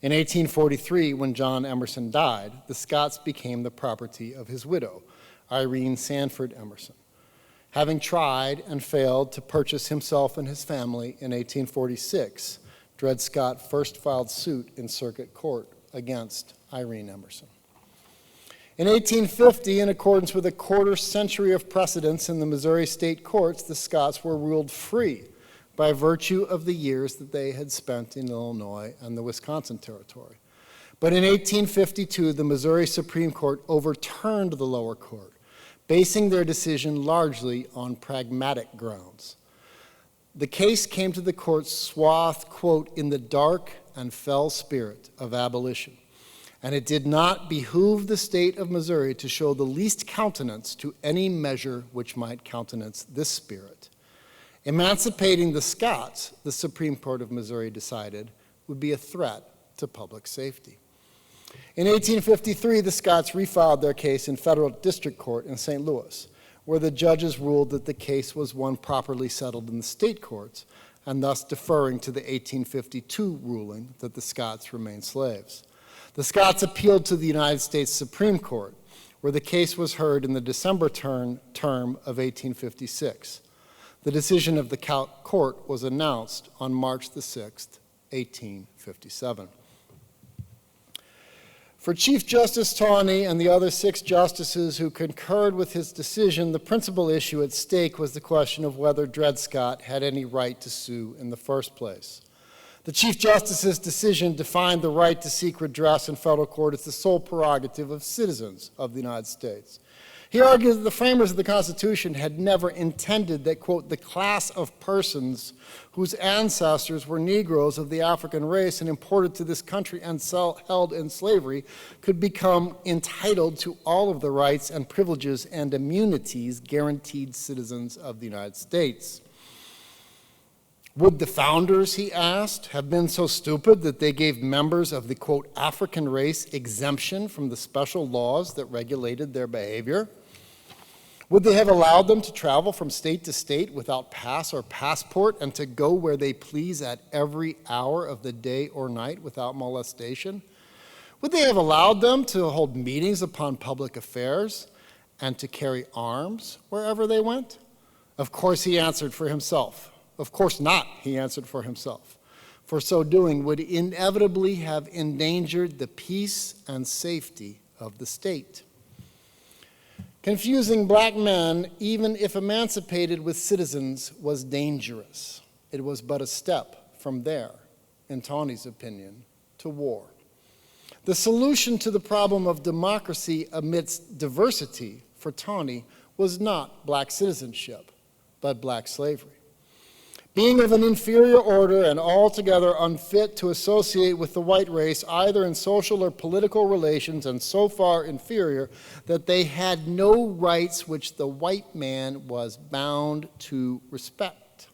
In 1843, when John Emerson died, the Scotts became the property of his widow, Irene Sanford Emerson. Having tried and failed to purchase himself and his family in 1846, Dred Scott first filed suit in circuit court against Irene Emerson. In 1850, in accordance with a quarter century of precedents in the Missouri state courts, the Scotts were ruled free by virtue of the years that they had spent in Illinois and the Wisconsin Territory. But in 1852, the Missouri Supreme Court overturned the lower court, basing their decision largely on pragmatic grounds. The case came to the court swathed, quote, in the dark and fell spirit of abolition. And it did not behoove the state of Missouri to show the least countenance to any measure which might countenance this spirit. Emancipating the Scotts, the Supreme Court of Missouri decided, would be a threat to public safety. In 1853, the Scotts refiled their case in federal district court in St. Louis, where the judges ruled that the case was one properly settled in the state courts, and thus deferring to the 1852 ruling that the Scotts remained slaves. The Scotts appealed to the United States Supreme Court, where the case was heard in the December term of 1856. The decision of the court was announced on March the 6th, 1857. For Chief Justice Taney and the other 6 justices who concurred with his decision, the principal issue at stake was the question of whether Dred Scott had any right to sue in the first place. The Chief Justice's decision defined the right to seek redress in federal court as the sole prerogative of citizens of the United States. He argued that the framers of the Constitution had never intended that, quote, the class of persons whose ancestors were Negroes of the African race and imported to this country and held in slavery could become entitled to all of the rights and privileges and immunities guaranteed citizens of the United States. Would the founders, he asked, have been so stupid that they gave members of the, quote, African race exemption from the special laws that regulated their behavior? Would they have allowed them to travel from state to state without pass or passport and to go where they please at every hour of the day or night without molestation? Would they have allowed them to hold meetings upon public affairs and to carry arms wherever they went? Of course, he answered for himself. Of course not, he answered for himself. For so doing would inevitably have endangered the peace and safety of the state. Confusing black men, even if emancipated with citizens, was dangerous. It was but a step from there, in Taney's opinion, to war. The solution to the problem of democracy amidst diversity for Taney was not black citizenship, but black slavery. Being of an inferior order and altogether unfit to associate with the white race, either in social or political relations, and so far inferior that they had no rights which the white man was bound to respect.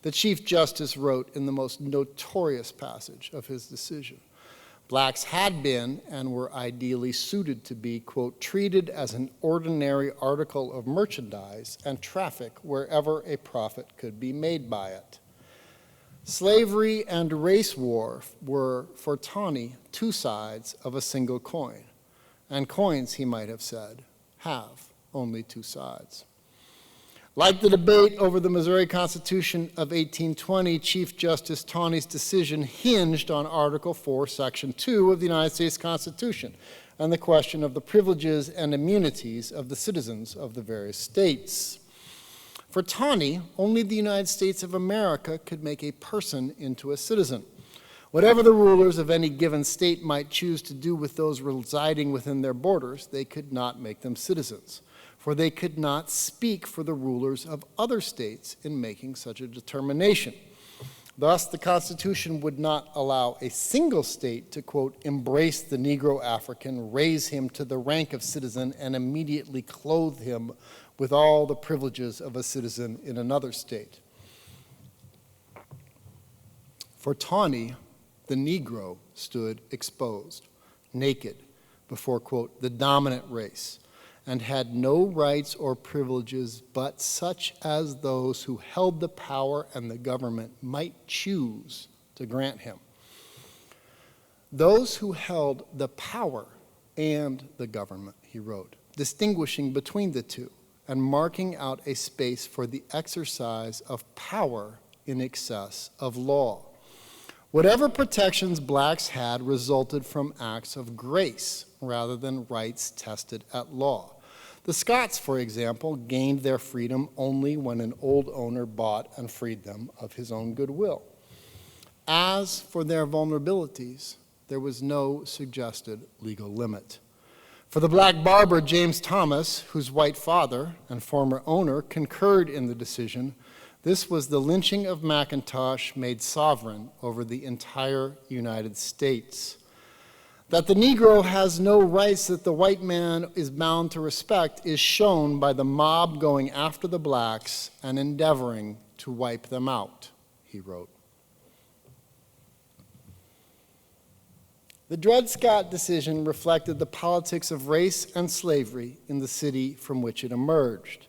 The Chief Justice wrote in the most notorious passage of his decision, blacks had been and were ideally suited to be, quote, treated as an ordinary article of merchandise and traffic wherever a profit could be made by it. Slavery and race war were, for Tawney, two sides of a single coin. And coins, he might have said, have only two sides. Like the debate over the Missouri Constitution of 1820, Chief Justice Tawney's decision hinged on Article 4, Section 2 of the United States Constitution and the question of the privileges and immunities of the citizens of the various states. For Tawney, only the United States of America could make a person into a citizen. Whatever the rulers of any given state might choose to do with those residing within their borders, they could not make them citizens, for they could not speak for the rulers of other states in making such a determination. Thus, the Constitution would not allow a single state to, quote, embrace the Negro African, raise him to the rank of citizen, and immediately clothe him with all the privileges of a citizen in another state. For Tawney, the Negro stood exposed, naked, before, quote, the dominant race, and had no rights or privileges but such as those who held the power and the government might choose to grant him. Those who held the power and the government, he wrote, distinguishing between the two and marking out a space for the exercise of power in excess of law. Whatever protections blacks had resulted from acts of grace rather than rights tested at law. The Scots, for example, gained their freedom only when an old owner bought and freed them of his own goodwill. As for their vulnerabilities, there was no suggested legal limit. For the black barber, James Thomas, whose white father and former owner concurred in the decision, this was the lynching of McIntosh made sovereign over the entire United States. That the Negro has no rights that the white man is bound to respect is shown by the mob going after the blacks and endeavoring to wipe them out, he wrote. The Dred Scott decision reflected the politics of race and slavery in the city from which it emerged,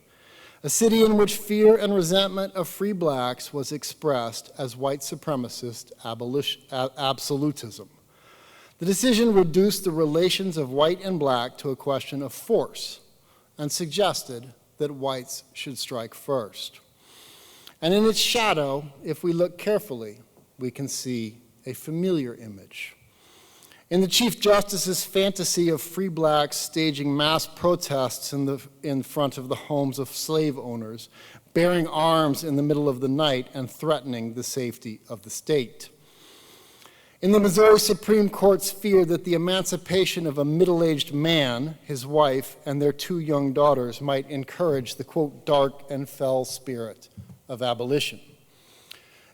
a city in which fear and resentment of free blacks was expressed as white supremacist absolutism. The decision reduced the relations of white and black to a question of force and suggested that whites should strike first. And in its shadow, if we look carefully, we can see a familiar image. In the Chief Justice's fantasy of free blacks staging mass protests in front of the homes of slave owners, bearing arms in the middle of the night and threatening the safety of the state. In the Missouri Supreme Court's fear that the emancipation of a middle-aged man, his wife, and their two young daughters might encourage the, quote, dark and fell spirit of abolition.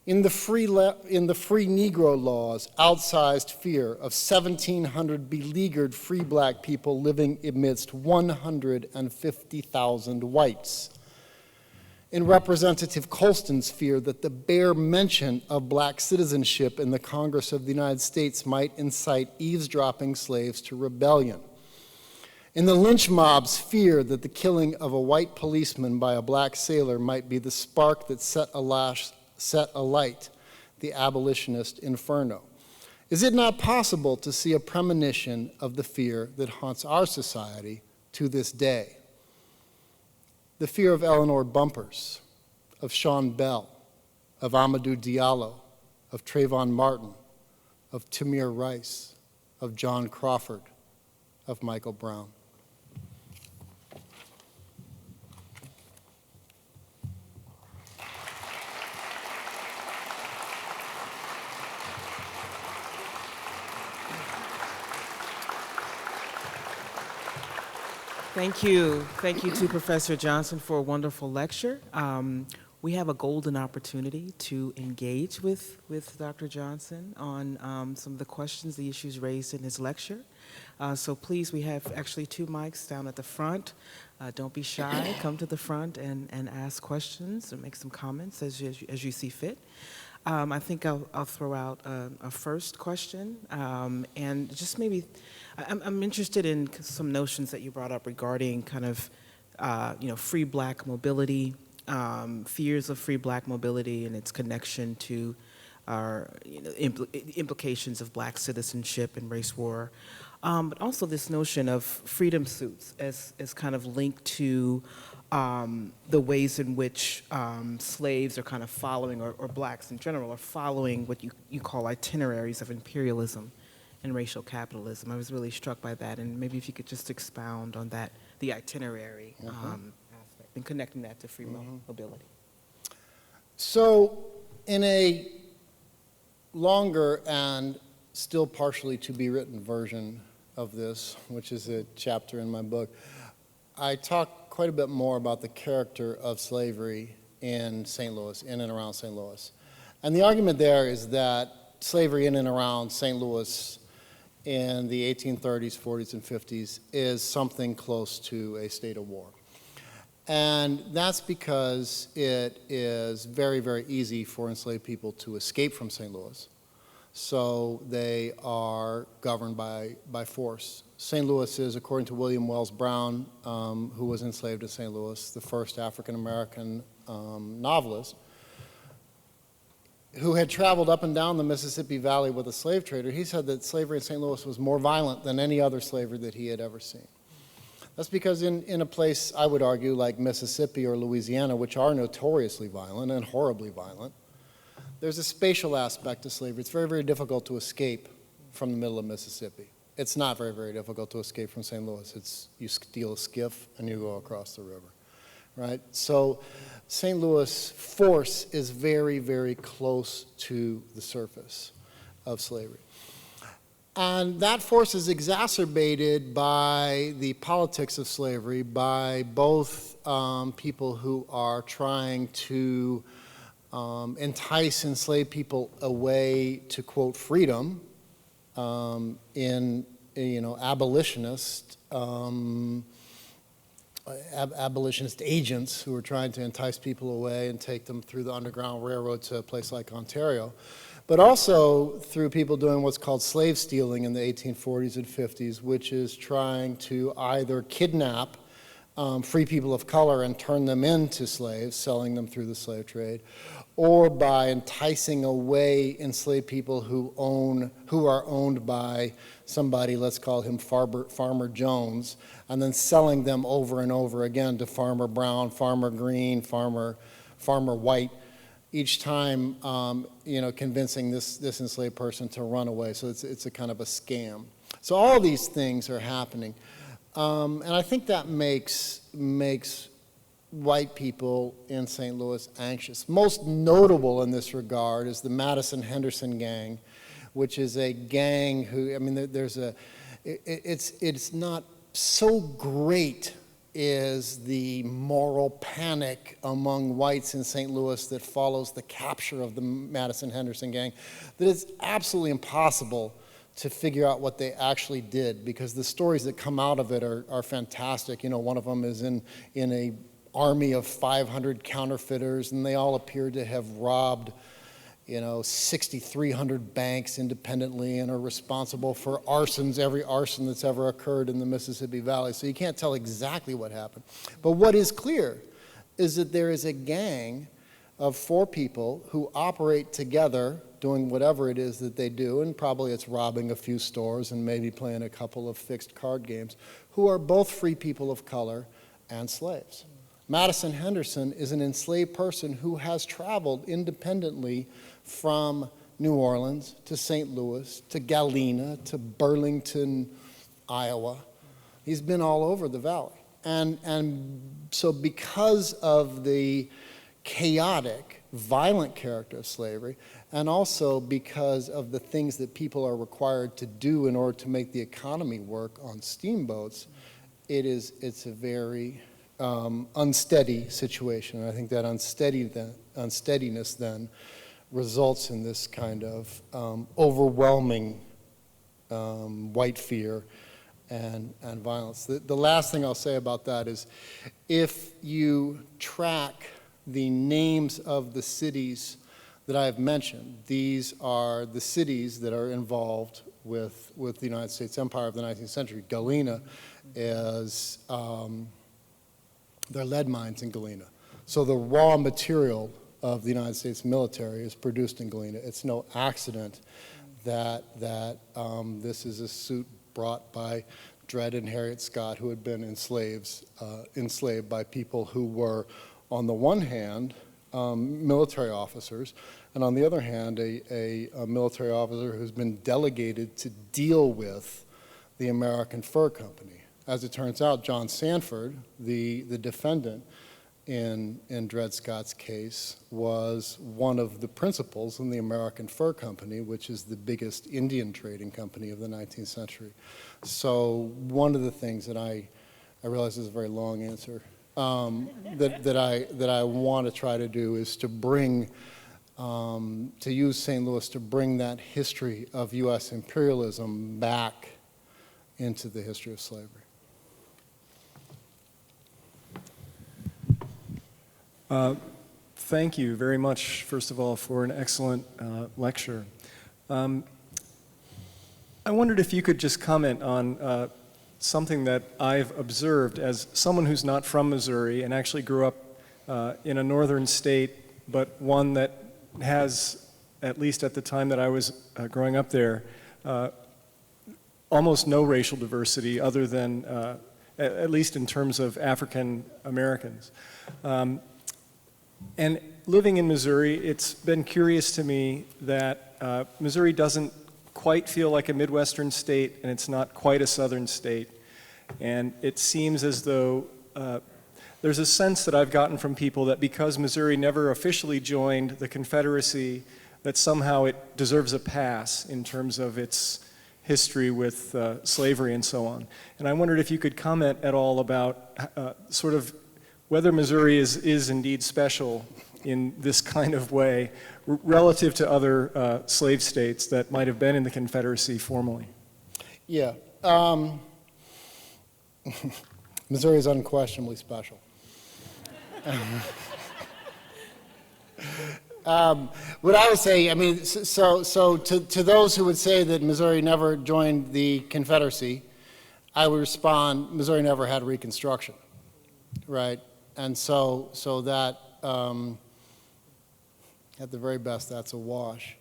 In the free Negro laws, outsized fear of 1,700 beleaguered free black people living amidst 150,000 whites. In Representative Colston's fear that the bare mention of black citizenship in the Congress of the United States might incite eavesdropping slaves to rebellion. In the lynch mob's fear that the killing of a white policeman by a black sailor might be the spark that set alight the abolitionist inferno. Is it not possible to see a premonition of the fear that haunts our society to this day? The fear of Eleanor Bumpurs, of Sean Bell, of Amadou Diallo, of Trayvon Martin, of Tamir Rice, of John Crawford, of Michael Brown. Thank you. Thank you to Professor Johnson for a wonderful lecture. we have a golden opportunity to engage with Dr. Johnson on some of the questions, the issues raised in his lecture. So please, we have actually 2 mics down at the front. Don't be shy. Come to the front and ask questions or make some comments as you see fit. I think I'll throw out a first question, and just maybe I'm interested in some notions that you brought up regarding kind of free Black mobility, fears of free Black mobility and its connection to our implications of Black citizenship and race war. But also this notion of freedom suits as kind of linked to the ways in which slaves are kind of following, or Blacks in general, are following what you call itineraries of imperialism and racial capitalism. I was really struck by that, and maybe if you could just expound on that, the itinerary aspect, and connecting that to free mobility. So in a longer and still partially to be written version of this, which is a chapter in my book, I talk quite a bit more about the character of slavery in St. Louis, in and around St. Louis. And the argument there is that slavery in and around St. Louis in the 1830s, 40s, and 50s is something close to a state of war. And that's because it is very, very easy for enslaved people to escape from St. Louis. So they are governed by force. St. Louis is, according to William Wells Brown, who was enslaved in St. Louis, the first African-American novelist, who had traveled up and down the Mississippi Valley with a slave trader. He said that slavery in St. Louis was more violent than any other slavery that he had ever seen. That's because in a place, I would argue, like Mississippi or Louisiana, which are notoriously violent and horribly violent, there's a spatial aspect to slavery. It's very, very difficult to escape from the middle of Mississippi. It's not very, very difficult to escape from St. Louis. It's you steal a skiff and you go across the river, right? So St. Louis force is very, very close to the surface of slavery. And that force is exacerbated by the politics of slavery, by both people who are trying to entice enslaved people away to, quote, freedom, in abolitionist agents who are trying to entice people away and take them through the Underground Railroad to a place like Ontario, but also through people doing what's called slave stealing in the 1840s and 50s, which is trying to either kidnap free people of color and turn them into slaves, selling them through the slave trade, or by enticing away enslaved people who are owned by somebody, let's call him Farmer Jones, and then selling them over and over again to Farmer Brown, Farmer Green, Farmer White, each time convincing this enslaved person to run away. So it's a kind of a scam. So all these things are happening. And I think that makes white people in St. Louis anxious. Most notable in this regard is the Madison-Henderson gang, which is a gang who, it's not so great is the moral panic among whites in St. Louis that follows the capture of the Madison-Henderson gang that it's absolutely impossible to figure out what they actually did, because the stories that come out of it are fantastic. One of them is in a army of 500 counterfeiters, and they all appear to have robbed 6,300 banks independently and are responsible for every arson that's ever occurred in the Mississippi Valley. So you can't tell exactly what happened. But what is clear is that there is a gang of 4 people who operate together doing whatever it is that they do, and probably it's robbing a few stores and maybe playing a couple of fixed card games, who are both free people of color and slaves. Madison Henderson is an enslaved person who has traveled independently from New Orleans to St. Louis to Galena to Burlington, Iowa. He's been all over the valley. And so because of the chaotic, violent character of slavery, and also because of the things that people are required to do in order to make the economy work on steamboats, it's a very unsteady situation. And I think that unsteadiness then results in this kind of overwhelming white fear and violence. The last thing I'll say about that is if you track the names of the cities that I have mentioned, these are the cities that are involved with the United States Empire of the 19th century. Galena is, there are lead mines in Galena. So the raw material of the United States military is produced in Galena. It's no accident that this is a suit brought by Dred and Harriet Scott, who had been enslaved by people who were, on the one hand, military officers, and on the other hand, a military officer who's been delegated to deal with the American Fur Company. As it turns out, John Sanford, the defendant in Dred Scott's case, was one of the principals in the American Fur Company, which is the biggest Indian trading company of the 19th century. So one of the things that I realize is a very long answer, that I want to try to do is to bring, to use St. Louis to bring that history of U.S. imperialism back into the history of slavery. Thank you very much, first of all, for an excellent lecture. I wondered if you could just comment on something that I've observed as someone who's not from Missouri and actually grew up in a northern state, but one that has, at least at the time that I was growing up there, almost no racial diversity other than, at least in terms of African Americans. And living in Missouri, it's been curious to me that Missouri doesn't quite feel like a Midwestern state, and it's not quite a Southern state. And it seems as though there's a sense that I've gotten from people that because Missouri never officially joined the Confederacy, that somehow it deserves a pass in terms of its history with slavery and so on. And I wondered if you could comment at all about sort of whether Missouri is indeed special in this kind of way relative to other slave states that might have been in the Confederacy formally. Yeah. Missouri is unquestionably special. What I would say, I mean, so to those who would say that Missouri never joined the Confederacy, I would respond, Missouri never had Reconstruction, right? And so that, at the very best, that's a wash.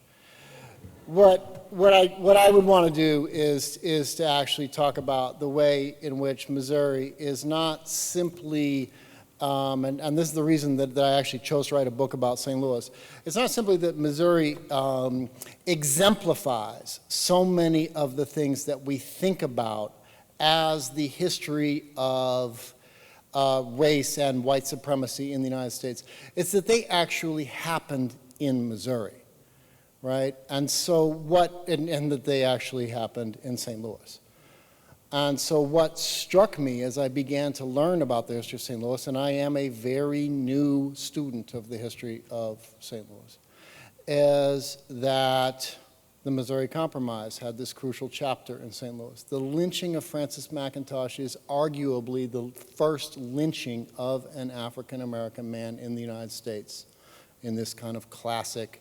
What I would want to do is to actually talk about the way in which Missouri is not simply, and this is the reason that I actually chose to write a book about St. Louis. It's not simply that Missouri exemplifies so many of the things that we think about as the history of race and white supremacy in the United States. It's that they actually happened in Missouri, right? And so and that they actually happened in St. Louis. And so what struck me as I began to learn about the history of St. Louis, and I am a very new student of the history of St. Louis, is that the Missouri Compromise had this crucial chapter in St. Louis. The lynching of Francis McIntosh is arguably the first lynching of an African-American man in the United States in this kind of classic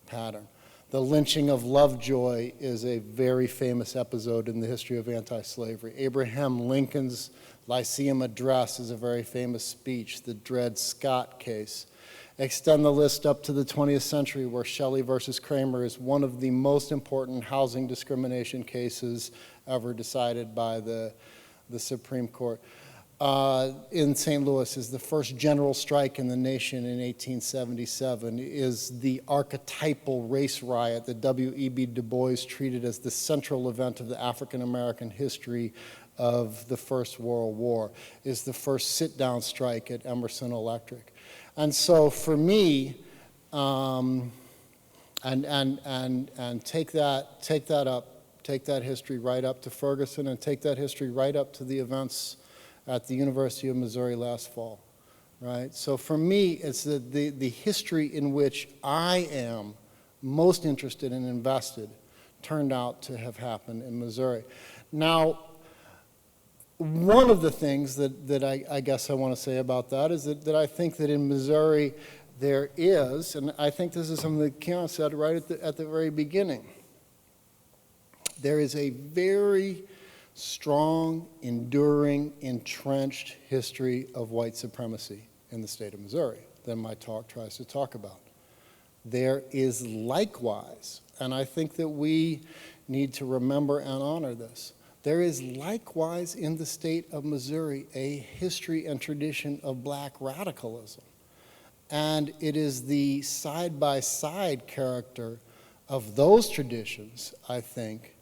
pattern. The lynching of Lovejoy is a very famous episode in the history of anti-slavery. Abraham Lincoln's Lyceum Address is a very famous speech. The Dred Scott case. Extend the list up to the 20th century, where Shelley versus Kramer is one of the most important housing discrimination cases ever decided by the Supreme Court. In St. Louis is the first general strike in the nation in 1877, is the archetypal race riot that W.E.B. Du Bois treated as the central event of the African-American history of the First World War, is the first sit-down strike at Emerson Electric. And so for me, and take that history right up to Ferguson, and take that history right up to the events at the University of Missouri last fall, right? So for me, it's the history in which I am most interested and invested turned out to have happened in Missouri. Now, one of the things that I guess I want to say about that is that I think that in Missouri there is, and I think this is something that Keon said right at the very beginning, there is a very strong, enduring, entrenched history of white supremacy in the state of Missouri that my talk tries to talk about. There is likewise, and I think that we need to remember and honor this, there is likewise in the state of Missouri a history and tradition of black radicalism. And it is the side-by-side character of those traditions, I think,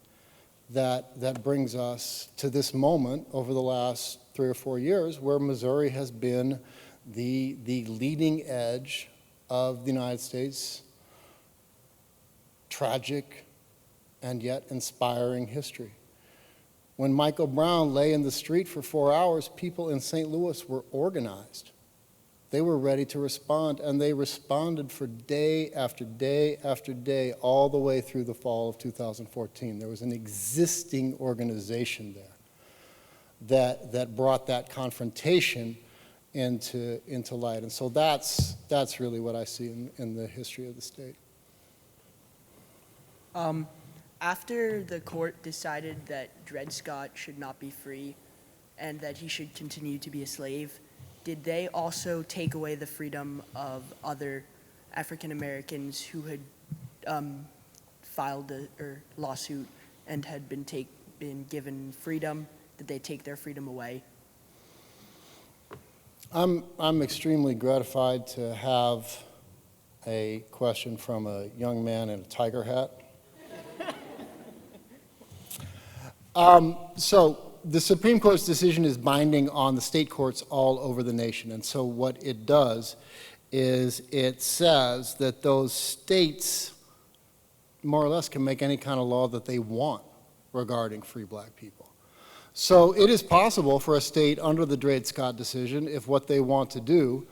that brings us to this moment over the last 3 or 4 years where Missouri has been the leading edge of the United States' tragic and yet inspiring history. When Michael Brown lay in the street for 4 hours, people in St. Louis were organized. They were ready to respond, and they responded for day after day after day, all the way through the fall of 2014. There was an existing organization there that brought that confrontation into light. And so that's really what I see in the history of the state. After the court decided that Dred Scott should not be free and that he should continue to be a slave, did they also take away the freedom of other African Americans who had filed a lawsuit and had been given freedom? Did they take their freedom away? I'm extremely gratified to have a question from a young man in a tiger hat. So the Supreme Court's decision is binding on the state courts all over the nation. And so what it does is it says that those states more or less can make any kind of law that they want regarding free black people. So it is possible for a state under the Dred Scott decision, if what they want to do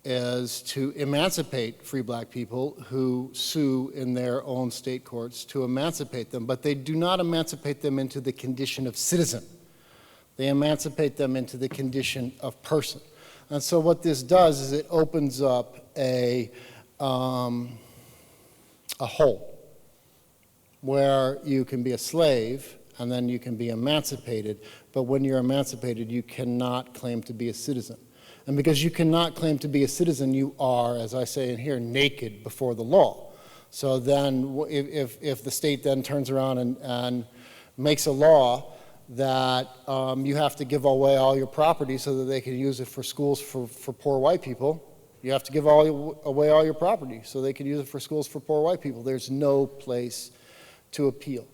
is to emancipate free black people who sue in their own state courts, to emancipate them, but they do not emancipate them into the condition of citizen. They emancipate them into the condition of person. And so what this does is it opens up a hole where you can be a slave and then you can be emancipated, but when you're emancipated, you cannot claim to be a citizen. And because you cannot claim to be a citizen, you are, as I say in here, naked before the law. So then if the state then turns around and makes a law that you have to give away all your property so that they can use it for schools for poor white people, you have to give away all your property so they can use it for schools for poor white people. There's no place to appeal.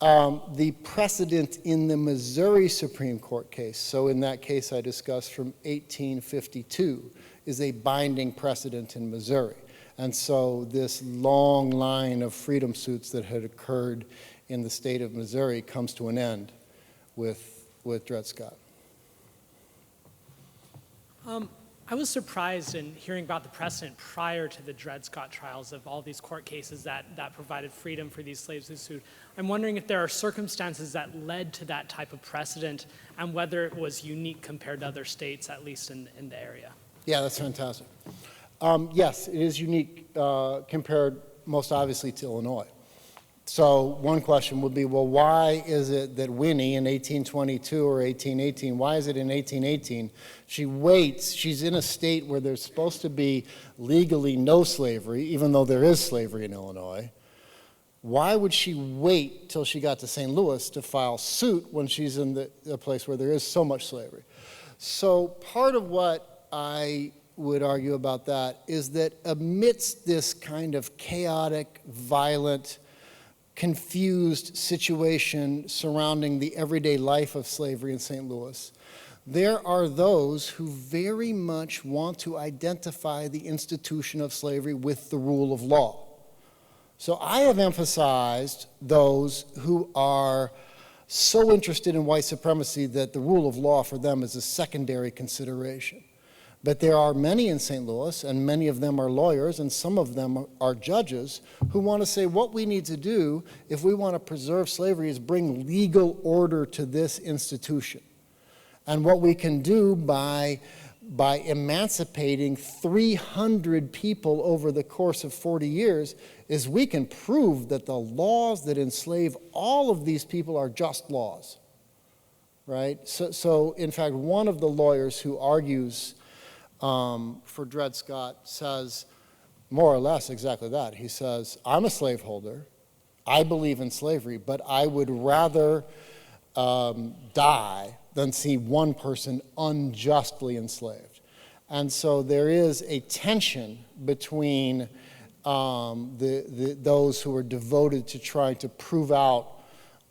The precedent in the Missouri Supreme Court case, so in that case I discussed from 1852, is a binding precedent in Missouri. And so this long line of freedom suits that had occurred in the state of Missouri comes to an end with Dred Scott. I was surprised in hearing about the precedent prior to the Dred Scott trials of all these court cases that provided freedom for these slaves who sued. I'm wondering if there are circumstances that led to that type of precedent and whether it was unique compared to other states, at least in the area. Yeah, that's fantastic. Yes, it is unique compared most obviously to Illinois. So one question would be, well, why is it that Winnie in 1822 or 1818, why is it in 1818, she waits, she's in a state where there's supposed to be legally no slavery, even though there is slavery in Illinois. Why would she wait till she got to St. Louis to file suit when she's in a place where there is so much slavery? So part of what I would argue about that is that amidst this kind of chaotic, violent, confused situation surrounding the everyday life of slavery in St. Louis, there are those who very much want to identify the institution of slavery with the rule of law. So I have emphasized those who are so interested in white supremacy that the rule of law for them is a secondary consideration. But there are many in St. Louis, and many of them are lawyers, and some of them are judges, who want to say what we need to do if we want to preserve slavery is bring legal order to this institution. And what we can do by emancipating 300 people over the course of 40 years is we can prove that the laws that enslave all of these people are just laws, right? So in fact, one of the lawyers who argues for Dred Scott says more or less exactly that. He says, I'm a slaveholder, I believe in slavery, but I would rather die than see one person unjustly enslaved. And so there is a tension between those who are devoted to trying to prove out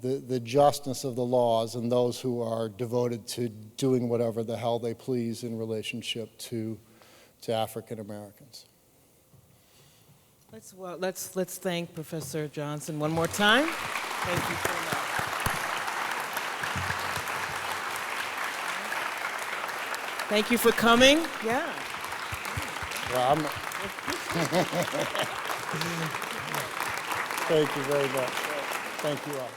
the justness of the laws and those who are devoted to doing whatever the hell they please in relationship to African Americans. Let's thank Professor Johnson one more time. Thank you so much. Thank you for coming. Yeah. Well, thank you very much. Thank you all.